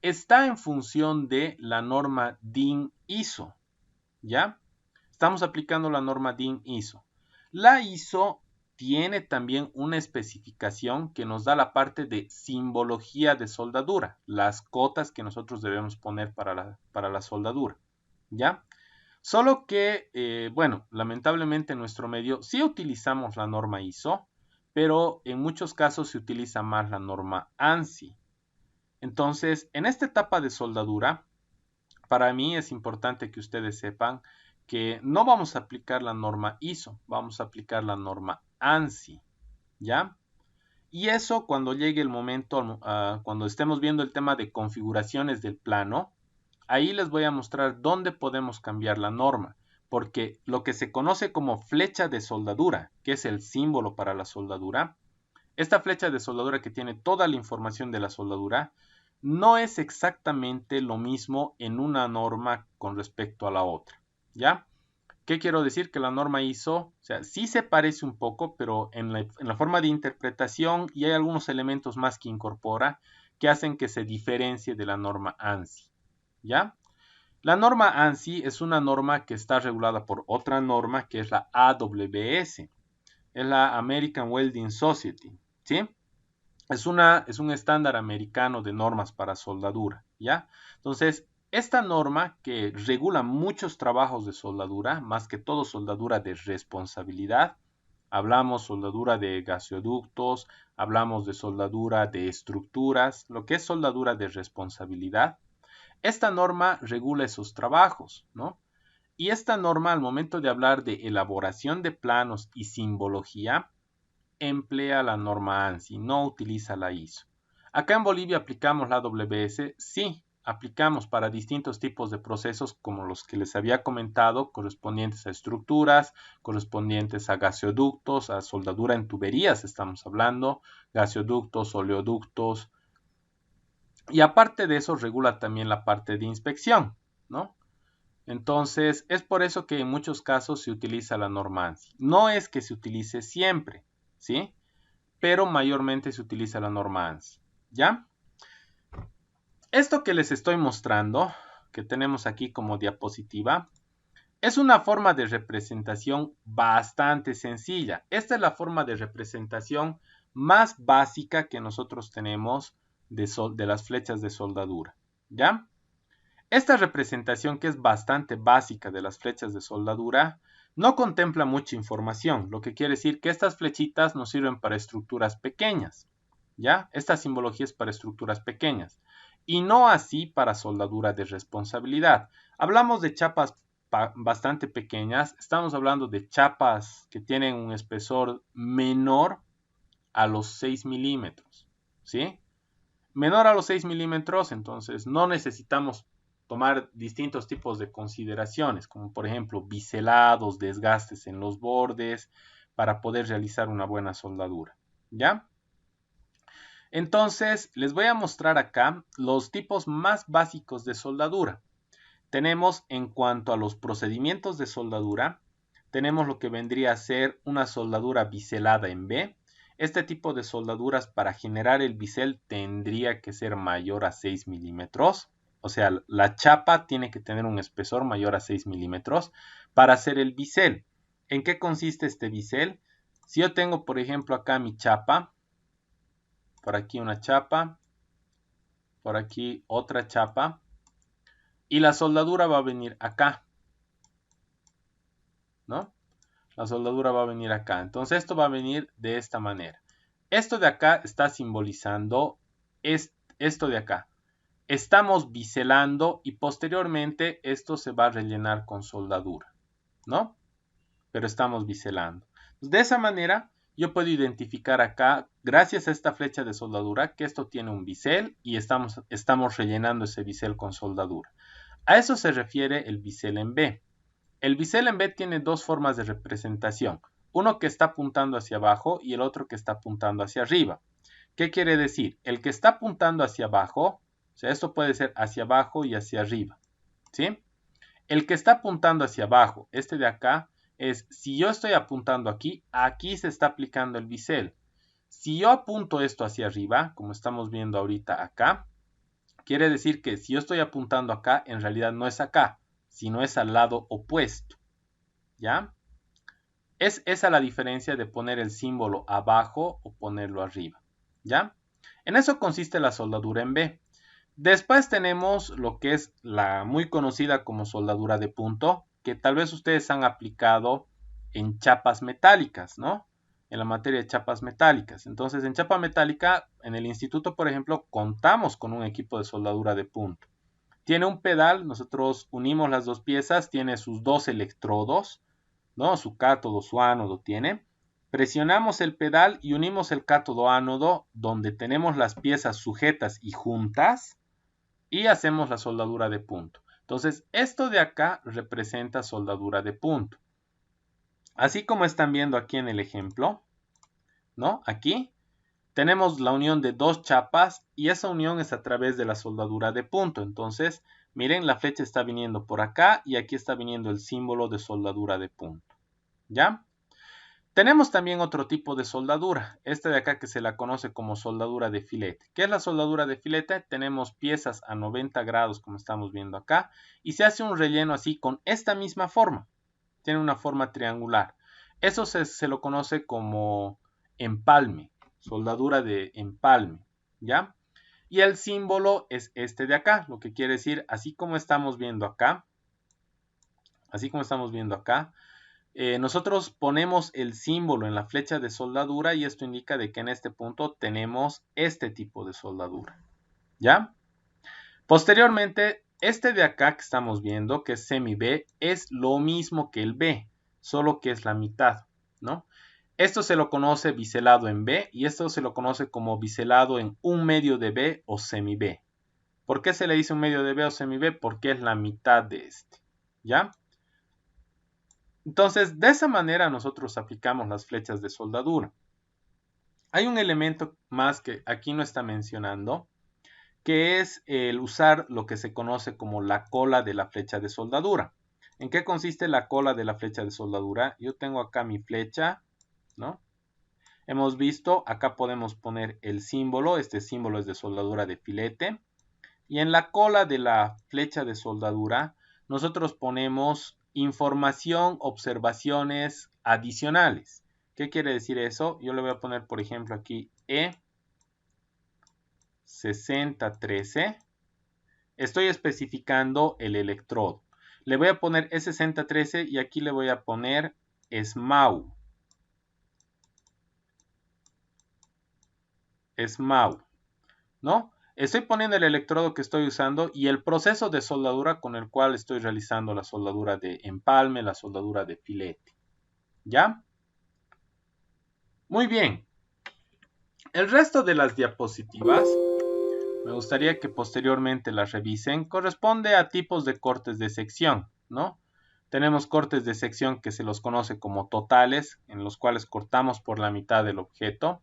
está en función de la norma DIN ISO, ¿ya? Estamos aplicando la norma DIN ISO. La ISO tiene también una especificación que nos da la parte de simbología de soldadura, las cotas que nosotros debemos poner para la soldadura, ¿ya? Solo que, bueno, lamentablemente en nuestro medio sí utilizamos la norma ISO, pero en muchos casos se utiliza más la norma ANSI. Entonces, en esta etapa de soldadura, para mí es importante que ustedes sepan que no vamos a aplicar la norma ISO, vamos a aplicar la norma ANSI, ¿ya? Y eso cuando llegue el momento, cuando estemos viendo el tema de configuraciones del plano, ahí les voy a mostrar dónde podemos cambiar la norma, porque lo que se conoce como flecha de soldadura, que es el símbolo para la soldadura, esta flecha de soldadura que tiene toda la información de la soldadura, no es exactamente lo mismo en una norma con respecto a la otra, ¿ya? ¿Qué quiero decir? Que la norma ISO, o sea, sí se parece un poco, pero en la forma de interpretación y hay algunos elementos más que incorpora que hacen que se diferencie de la norma ANSI, ¿ya? La norma ANSI es una norma que está regulada por otra norma que es la AWS, es la American Welding Society, ¿sí? Es un estándar americano de normas para soldadura, ¿ya? Entonces, esta norma que regula muchos trabajos de soldadura, más que todo soldadura de responsabilidad, hablamos soldadura de gasoductos, hablamos de soldadura de estructuras, lo que es soldadura de responsabilidad, esta norma regula esos trabajos, ¿no? Y esta norma, al momento de hablar de elaboración de planos y simbología, emplea la norma ANSI, no utiliza la ISO. Acá en Bolivia aplicamos la AWS, sí, aplicamos para distintos tipos de procesos como los que les había comentado, correspondientes a estructuras, correspondientes a gasoductos, a soldadura en tuberías estamos hablando, gasoductos, oleoductos, y aparte de eso regula también la parte de inspección, ¿no? Entonces, es por eso que en muchos casos se utiliza la norma ANSI. No es que se utilice siempre, ¿sí? Pero mayormente se utiliza la norma ANSI, ¿ya? Esto que les estoy mostrando, que tenemos aquí como diapositiva, es una forma de representación bastante sencilla. Esta es la forma de representación más básica que nosotros tenemos de las flechas de soldadura, ¿ya? Esta representación, que es bastante básica de las flechas de soldadura, no contempla mucha información, lo que quiere decir que estas flechitas nos sirven para estructuras pequeñas, ¿ya? Esta simbología es para estructuras pequeñas y no así para soldadura de responsabilidad. Hablamos de chapas bastante pequeñas, estamos hablando de chapas que tienen un espesor menor a los 6 milímetros, ¿sí? Menor a los 6 milímetros, entonces no necesitamos tomar distintos tipos de consideraciones, como por ejemplo biselados, desgastes en los bordes, para poder realizar una buena soldadura, ¿ya? Entonces, les voy a mostrar acá los tipos más básicos de soldadura. Tenemos en cuanto a los procedimientos de soldadura, tenemos lo que vendría a ser una soldadura biselada en B. Este tipo de soldaduras para generar el bisel tendría que ser mayor a 6 milímetros. O sea, la chapa tiene que tener un espesor mayor a 6 milímetros para hacer el bisel. ¿En qué consiste este bisel? Si yo tengo, por ejemplo, acá mi chapa, por aquí una chapa, por aquí otra chapa, y la soldadura va a venir acá, ¿no? La soldadura va a venir acá. Entonces esto va a venir de esta manera. Esto de acá está simbolizando esto de acá. Estamos biselando y posteriormente esto se va a rellenar con soldadura, ¿no? Pero estamos biselando. De esa manera yo puedo identificar acá, gracias a esta flecha de soldadura, que esto tiene un bisel y estamos rellenando ese bisel con soldadura. A eso se refiere el bisel en B. El bisel en B tiene dos formas de representación, uno que está apuntando hacia abajo y el otro que está apuntando hacia arriba. ¿Qué quiere decir? El que está apuntando hacia abajo, o sea, esto puede ser hacia abajo y hacia arriba, ¿sí? El que está apuntando hacia abajo, este de acá, es si yo estoy apuntando aquí, aquí se está aplicando el bisel. Si yo apunto esto hacia arriba, como estamos viendo ahorita acá, quiere decir que si yo estoy apuntando acá, en realidad no es acá, sino es al lado opuesto, ¿ya? Es esa la diferencia de poner el símbolo abajo o ponerlo arriba, ¿ya? En eso consiste la soldadura en B. Después tenemos lo que es la muy conocida como soldadura de punto, que tal vez ustedes han aplicado en chapas metálicas, ¿no? En la materia de chapas metálicas. Entonces, en chapa metálica, en el instituto, por ejemplo, contamos con un equipo de soldadura de punto. Tiene un pedal, nosotros unimos las dos piezas, tiene sus dos electrodos, ¿no? Su cátodo, su ánodo tiene. Presionamos el pedal y unimos el cátodo ánodo donde tenemos las piezas sujetas y juntas y hacemos la soldadura de punto. Entonces, esto de acá representa soldadura de punto. Así como están viendo aquí en el ejemplo, ¿no? Aquí tenemos la unión de dos chapas y esa unión es a través de la soldadura de punto. Entonces, miren, la flecha está viniendo por acá y aquí está viniendo el símbolo de soldadura de punto. ¿Ya? Tenemos también otro tipo de soldadura, esta de acá que se la conoce como soldadura de filete. ¿Qué es la soldadura de filete? Tenemos piezas a 90 grados como estamos viendo acá y se hace un relleno así con esta misma forma. Tiene una forma triangular. Eso se lo conoce como empalme, soldadura de empalme, ¿ya? Y el símbolo es este de acá, lo que quiere decir, así como estamos viendo acá, nosotros ponemos el símbolo en la flecha de soldadura y esto indica de que en este punto tenemos este tipo de soldadura, ¿ya? Posteriormente, este de acá que estamos viendo, que es semi B, es lo mismo que el B, solo que es la mitad, ¿no? Esto se lo conoce biselado en B y esto se lo conoce como biselado en un medio de B o semi B. ¿Por qué se le dice un medio de B o semi B? Porque es la mitad de este, ¿ya? Entonces, de esa manera nosotros aplicamos las flechas de soldadura. Hay un elemento más que aquí no está mencionando, que es el usar lo que se conoce como la cola de la flecha de soldadura. ¿En qué consiste la cola de la flecha de soldadura? Yo tengo acá mi flecha, ¿no? Hemos visto, acá podemos poner el símbolo, este símbolo es de soldadura de filete. Y en la cola de la flecha de soldadura, nosotros ponemos información, observaciones adicionales. ¿Qué quiere decir eso? Yo le voy a poner, por ejemplo, aquí E6013. Estoy especificando el electrodo. Le voy a poner E6013 y aquí le voy a poner SMAU. SMAU, ¿no? Estoy poniendo el electrodo que estoy usando y el proceso de soldadura con el cual estoy realizando la soldadura de empalme, la soldadura de filete. ¿Ya? Muy bien. El resto de las diapositivas, me gustaría que posteriormente las revisen, corresponde a tipos de cortes de sección, ¿no? Tenemos cortes de sección que se los conoce como totales, en los cuales cortamos por la mitad del objeto.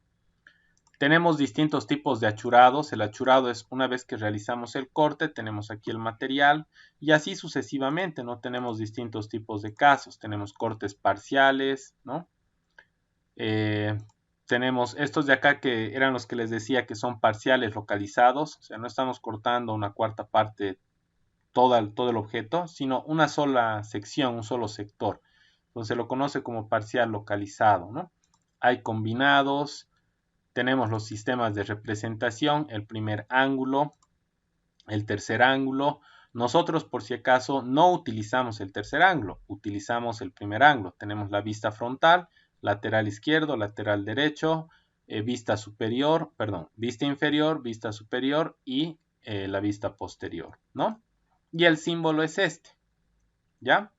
Tenemos distintos tipos de achurados. El achurado es una vez que realizamos el corte, tenemos aquí el material y así sucesivamente, ¿no? Tenemos distintos tipos de casos. Tenemos cortes parciales, ¿no? Tenemos estos de acá que eran los que les decía que son parciales localizados. O sea, no estamos cortando una cuarta parte todo el objeto, sino una sola sección, un solo sector. Entonces se lo conoce como parcial localizado, ¿no? Hay combinados. Tenemos los sistemas de representación, el primer ángulo, el tercer ángulo. Nosotros, por si acaso, no utilizamos el tercer ángulo, utilizamos el primer ángulo. Tenemos la vista frontal, lateral izquierdo, lateral derecho, vista superior, perdón, vista inferior, vista superior y la vista posterior, ¿no? Y el símbolo es este, ¿ya?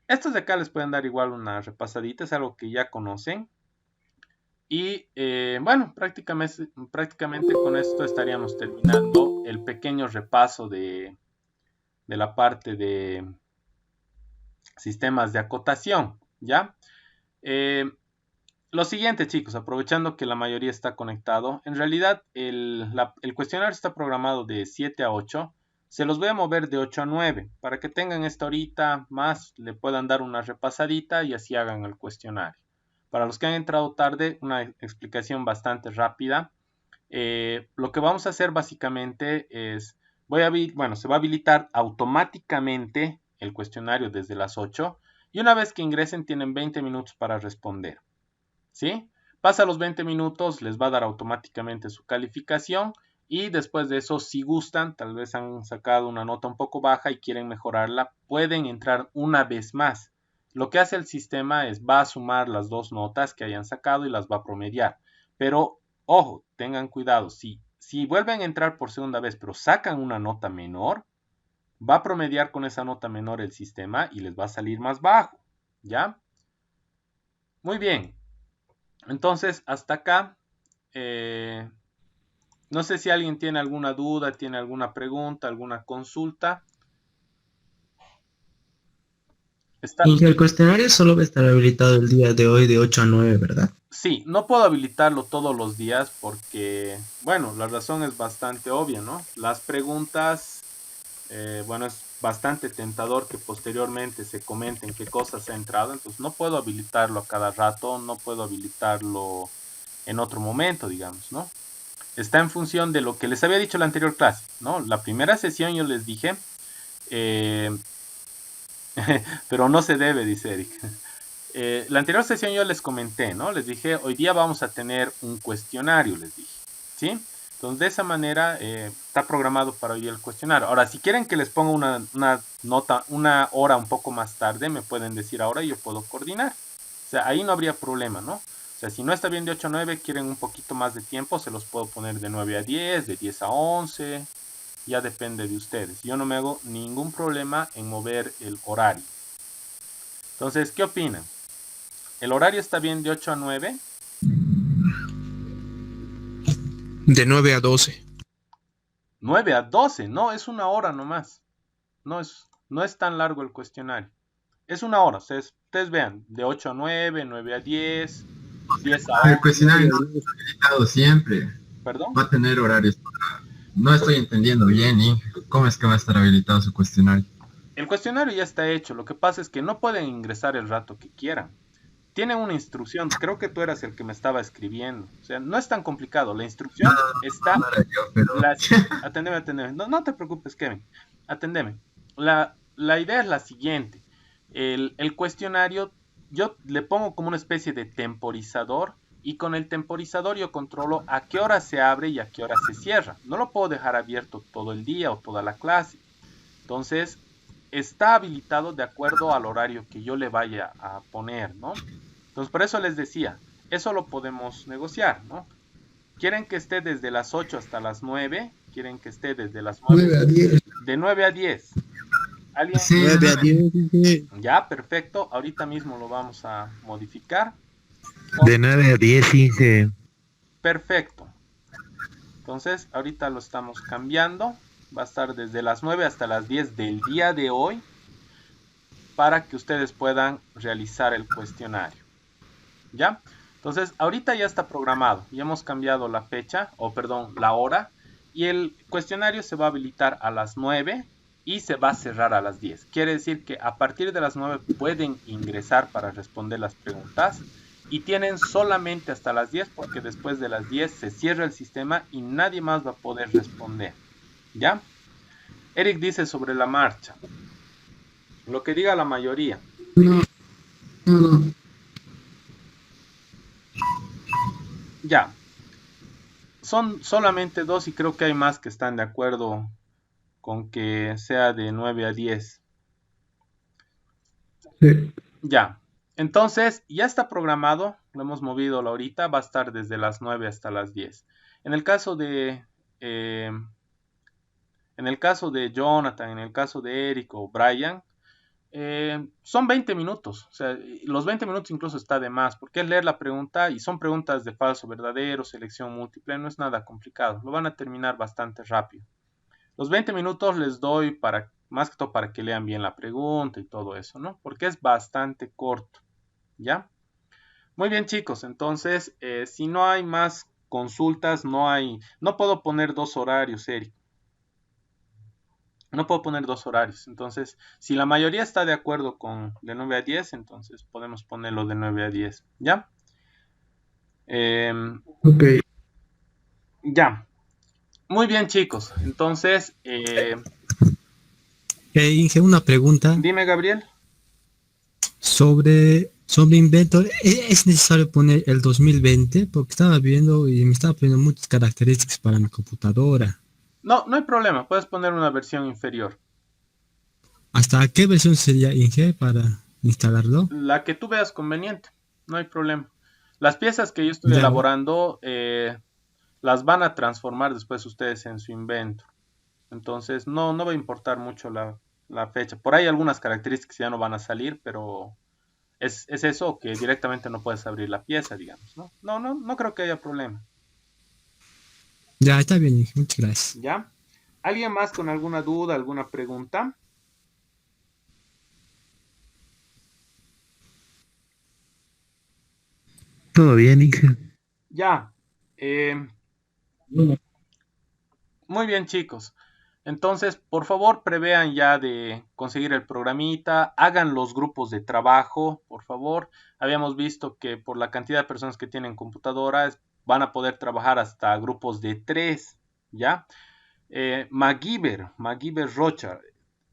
Estos de acá les pueden dar igual una repasadita, es algo que ya conocen. Y bueno, prácticamente con esto estaríamos terminando el pequeño repaso de la parte de sistemas de acotación, ¿ya? Lo siguiente, chicos, aprovechando que la mayoría está conectado, en realidad el cuestionario está programado de 7 a 8, se los voy a mover de 8 a 9, para que tengan esta horita más, le puedan dar una repasadita y así hagan el cuestionario. Para los que han entrado tarde, una explicación bastante rápida. Lo que vamos a hacer básicamente es, se va a habilitar automáticamente el cuestionario desde las 8 y una vez que ingresen tienen 20 minutos para responder. ¿Sí? Pasa los 20 minutos, les va a dar automáticamente su calificación y después de eso, si gustan, tal vez han sacado una nota un poco baja y quieren mejorarla, pueden entrar una vez más. Lo que hace el sistema es va a sumar las dos notas que hayan sacado y las va a promediar. Pero, ojo, tengan cuidado, si vuelven a entrar por segunda vez pero sacan una nota menor, va a promediar con esa nota menor el sistema y les va a salir más bajo, ¿ya? Muy bien. Entonces, hasta acá, no sé si alguien tiene alguna duda, tiene alguna pregunta, alguna consulta. Está, Y el cuestionario solo va a estar habilitado el día de hoy de 8 a 9, ¿verdad? sí, no puedo habilitarlo todos los días porque, bueno, la razón es bastante obvia, ¿no? Las preguntas, bueno, es bastante tentador que posteriormente se comenten qué cosas ha entrado, entonces no puedo habilitarlo a cada rato, no puedo habilitarlo en otro momento, digamos, ¿no? Está en función de lo que les había dicho en la anterior clase, ¿no? La primera sesión yo les dije, eh, pero no se debe, dice Eric. La anterior sesión yo les comenté, ¿no? Les dije, hoy día vamos a tener un cuestionario, les dije, ¿sí? Entonces, de esa manera está programado para hoy el cuestionario. Ahora, si quieren que les ponga una nota, una hora un poco más tarde, me pueden decir ahora y yo puedo coordinar. O sea, ahí no habría problema, ¿no? O sea, si no está bien de 8 a 9, quieren un poquito más de tiempo, se los puedo poner de 9 a 10, de 10 a 11, ya depende de ustedes. Yo no me hago ningún problema en mover el horario. Entonces, ¿qué opinan? ¿El horario está bien de 8 a 9? De 9 a 12. 9 a 12, no, es una hora nomás. No es tan largo el cuestionario. Es una hora, ustedes vean, de 8 a 9, 9 a 10, 10 a El 11, cuestionario no está habilitado siempre. perdón. Va a tener horarios. No estoy entendiendo bien, Inge. ¿Cómo es que va a estar habilitado su cuestionario? El cuestionario ya está hecho, lo que pasa es que no pueden ingresar el rato que quieran. Tienen una instrucción, creo que tú eras el que me estaba escribiendo. O sea, no es tan complicado, la No, instrucción está. no era yo, pero Atendeme, atendeme. No, no te preocupes, Kevin. Atendeme. La idea es la siguiente. El cuestionario, yo le pongo como una especie de temporizador y con el temporizador yo controlo a qué hora se abre y a qué hora se cierra. No lo puedo dejar abierto todo el día o toda la clase. Entonces, está habilitado de acuerdo al horario que yo le vaya a poner, ¿no? Entonces, por eso les decía, eso lo podemos negociar, ¿no? ¿Quieren que esté desde las 8 hasta las 9? ¿Quieren que esté desde las 9? 9 a 10. De 9 a 10. ¿Alguien? sí, 9 a 10. Ya, perfecto. Ahorita mismo lo vamos a modificar. De 9 a 10, Inge. Perfecto. Entonces, ahorita lo estamos cambiando. Va a estar desde las 9 hasta las 10 del día de hoy para que ustedes puedan realizar el cuestionario. ¿Ya? Entonces, ahorita ya está programado. Ya hemos cambiado la fecha, o perdón, la hora. Y el cuestionario se va a habilitar a las 9 y se va a cerrar a las 10. Quiere decir que a partir de las 9 pueden ingresar para responder las preguntas. Y tienen solamente hasta las 10 porque después de las 10 se cierra el sistema y nadie más va a poder responder. ¿Ya? Eric dice sobre la marcha. Lo que diga la mayoría. No, no, no. Ya. Son solamente dos y creo que hay más que están de acuerdo con que sea de 9 a 10. Sí. Ya. Entonces, ya está programado, lo hemos movido ahorita, va a estar desde las 9 hasta las 10. En el caso de eh, en el caso de Jonathan, en el caso de Eric o Brian, son 20 minutos. O sea, los 20 minutos incluso está de más, porque es leer la pregunta y son preguntas de falso verdadero, selección múltiple, no es nada complicado. Lo van a terminar bastante rápido. Los 20 minutos les doy para, más que todo para que lean bien la pregunta y todo eso, ¿no? Porque es bastante corto, ¿ya? Muy bien, chicos, entonces, si no hay más consultas, no puedo poner dos horarios, Eric. No puedo poner dos horarios. Entonces, si la mayoría está de acuerdo con de 9 a 10, entonces podemos ponerlo de 9 a 10, ¿ya? Ok. Ya. Muy bien, chicos. Entonces, Inge, una pregunta dime, Gabriel. sobre Inventor. ¿Es necesario poner el 2020? Porque estaba viendo y me estaba poniendo muchas características para mi computadora. No, no hay problema. Puedes poner una versión inferior. ¿Hasta qué versión sería, Inge, para instalarlo? La que tú veas conveniente. No hay problema. Las piezas que yo estoy Ya, elaborando las van a transformar después ustedes en su invento. Entonces, no va a importar mucho la fecha. Por ahí algunas características ya no van a salir, pero ¿Es eso o que directamente no puedes abrir la pieza, digamos, ¿no? No creo que haya problema. Ya, está bien, Inge, muchas gracias. ¿Ya? ¿Alguien más con alguna duda, alguna pregunta? Todo bien, Inge. Ya. Muy bien, chicos. Entonces, por favor, prevean ya de conseguir el programita, hagan los grupos de trabajo, por favor. Habíamos visto que por la cantidad de personas que tienen computadoras van a poder trabajar hasta grupos de 3, ¿ya? MacGyver Rocha,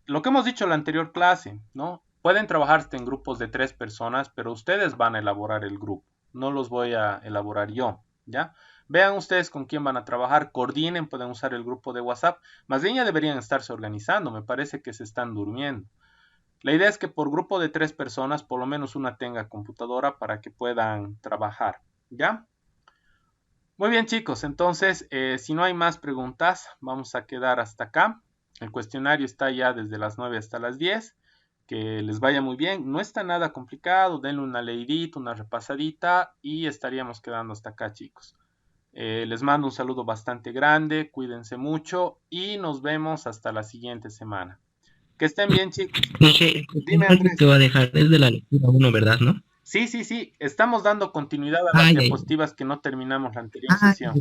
lo que hemos dicho en la anterior clase, ¿no? Pueden trabajar hasta en grupos de 3 personas, pero ustedes van a elaborar el grupo, no los voy a elaborar yo, ¿ya? Vean ustedes con quién van a trabajar, coordinen, pueden usar el grupo de WhatsApp, más bien ya deberían estarse organizando, me parece que se están durmiendo. La idea es que por grupo de 3 personas, por lo menos una tenga computadora para que puedan trabajar, ¿ya? Muy bien, chicos, entonces, si no hay más preguntas, vamos a quedar hasta acá. El cuestionario está ya desde las 9 hasta las 10. Que les vaya muy bien. No está nada complicado. Denle una leidita, una repasadita y estaríamos quedando hasta acá, chicos. Les mando un saludo bastante grande. Cuídense mucho y nos vemos hasta la siguiente semana. Que estén bien, chicos. Inge, el Dime, cuestionario Andrés. que va a dejar es de la lectura uno, ¿verdad, no? Sí. Estamos dando continuidad a las Ay, ay, diapositivas que no terminamos la anterior ay, sesión.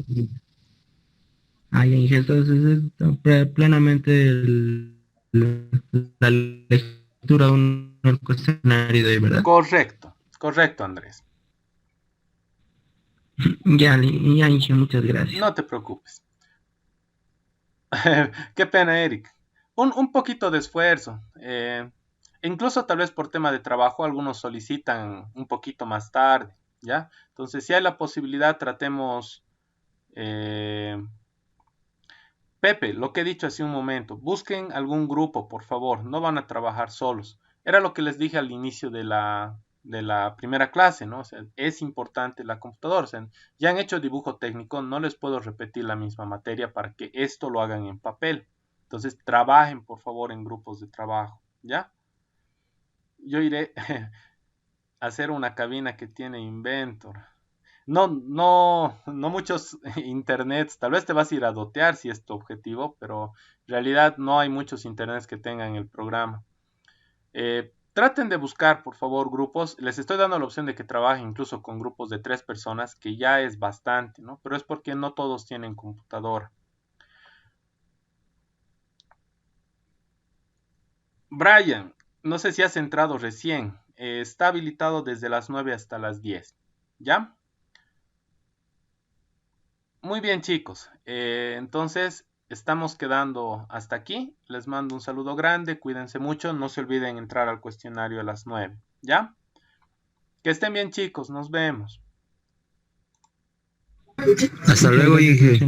ay, Inge, entonces es plenamente la lectura uno, el cuestionario de hoy, ¿verdad? Correcto, Andrés. Ya, ya, Inge, muchas gracias. No te preocupes. Qué pena, Eric. Un poquito de esfuerzo. Incluso tal vez por tema de trabajo, algunos solicitan un poquito más tarde, ¿ya? Entonces, si hay la posibilidad, tratemos... Pepe, lo que he dicho hace un momento, busquen algún grupo, por favor, no van a trabajar solos. Era lo que les dije al inicio de la primera clase, ¿no? O sea, es importante la computadora. O sea, ya han hecho dibujo técnico, no les puedo repetir la misma materia para que esto lo hagan en papel. Entonces, trabajen, por favor, en grupos de trabajo, ¿ya? Yo iré a hacer una cabina que tiene Inventor. No muchos internets, tal vez te vas a ir a dotear si es tu objetivo, pero en realidad no hay muchos internets que tengan el programa. Traten de buscar, por favor, grupos. Les estoy dando la opción de que trabajen incluso con grupos de 3 personas, que ya es bastante, ¿no? Pero es porque no todos tienen computadora. Brian, no sé si has entrado recién. Está habilitado desde las 9 hasta las 10. ¿Ya? Muy bien, chicos. Entonces, estamos quedando hasta aquí. Les mando un saludo grande. Cuídense mucho. No se olviden entrar al cuestionario a las 9. ¿Ya? Que estén bien, chicos. Nos vemos. Hasta luego, Inge.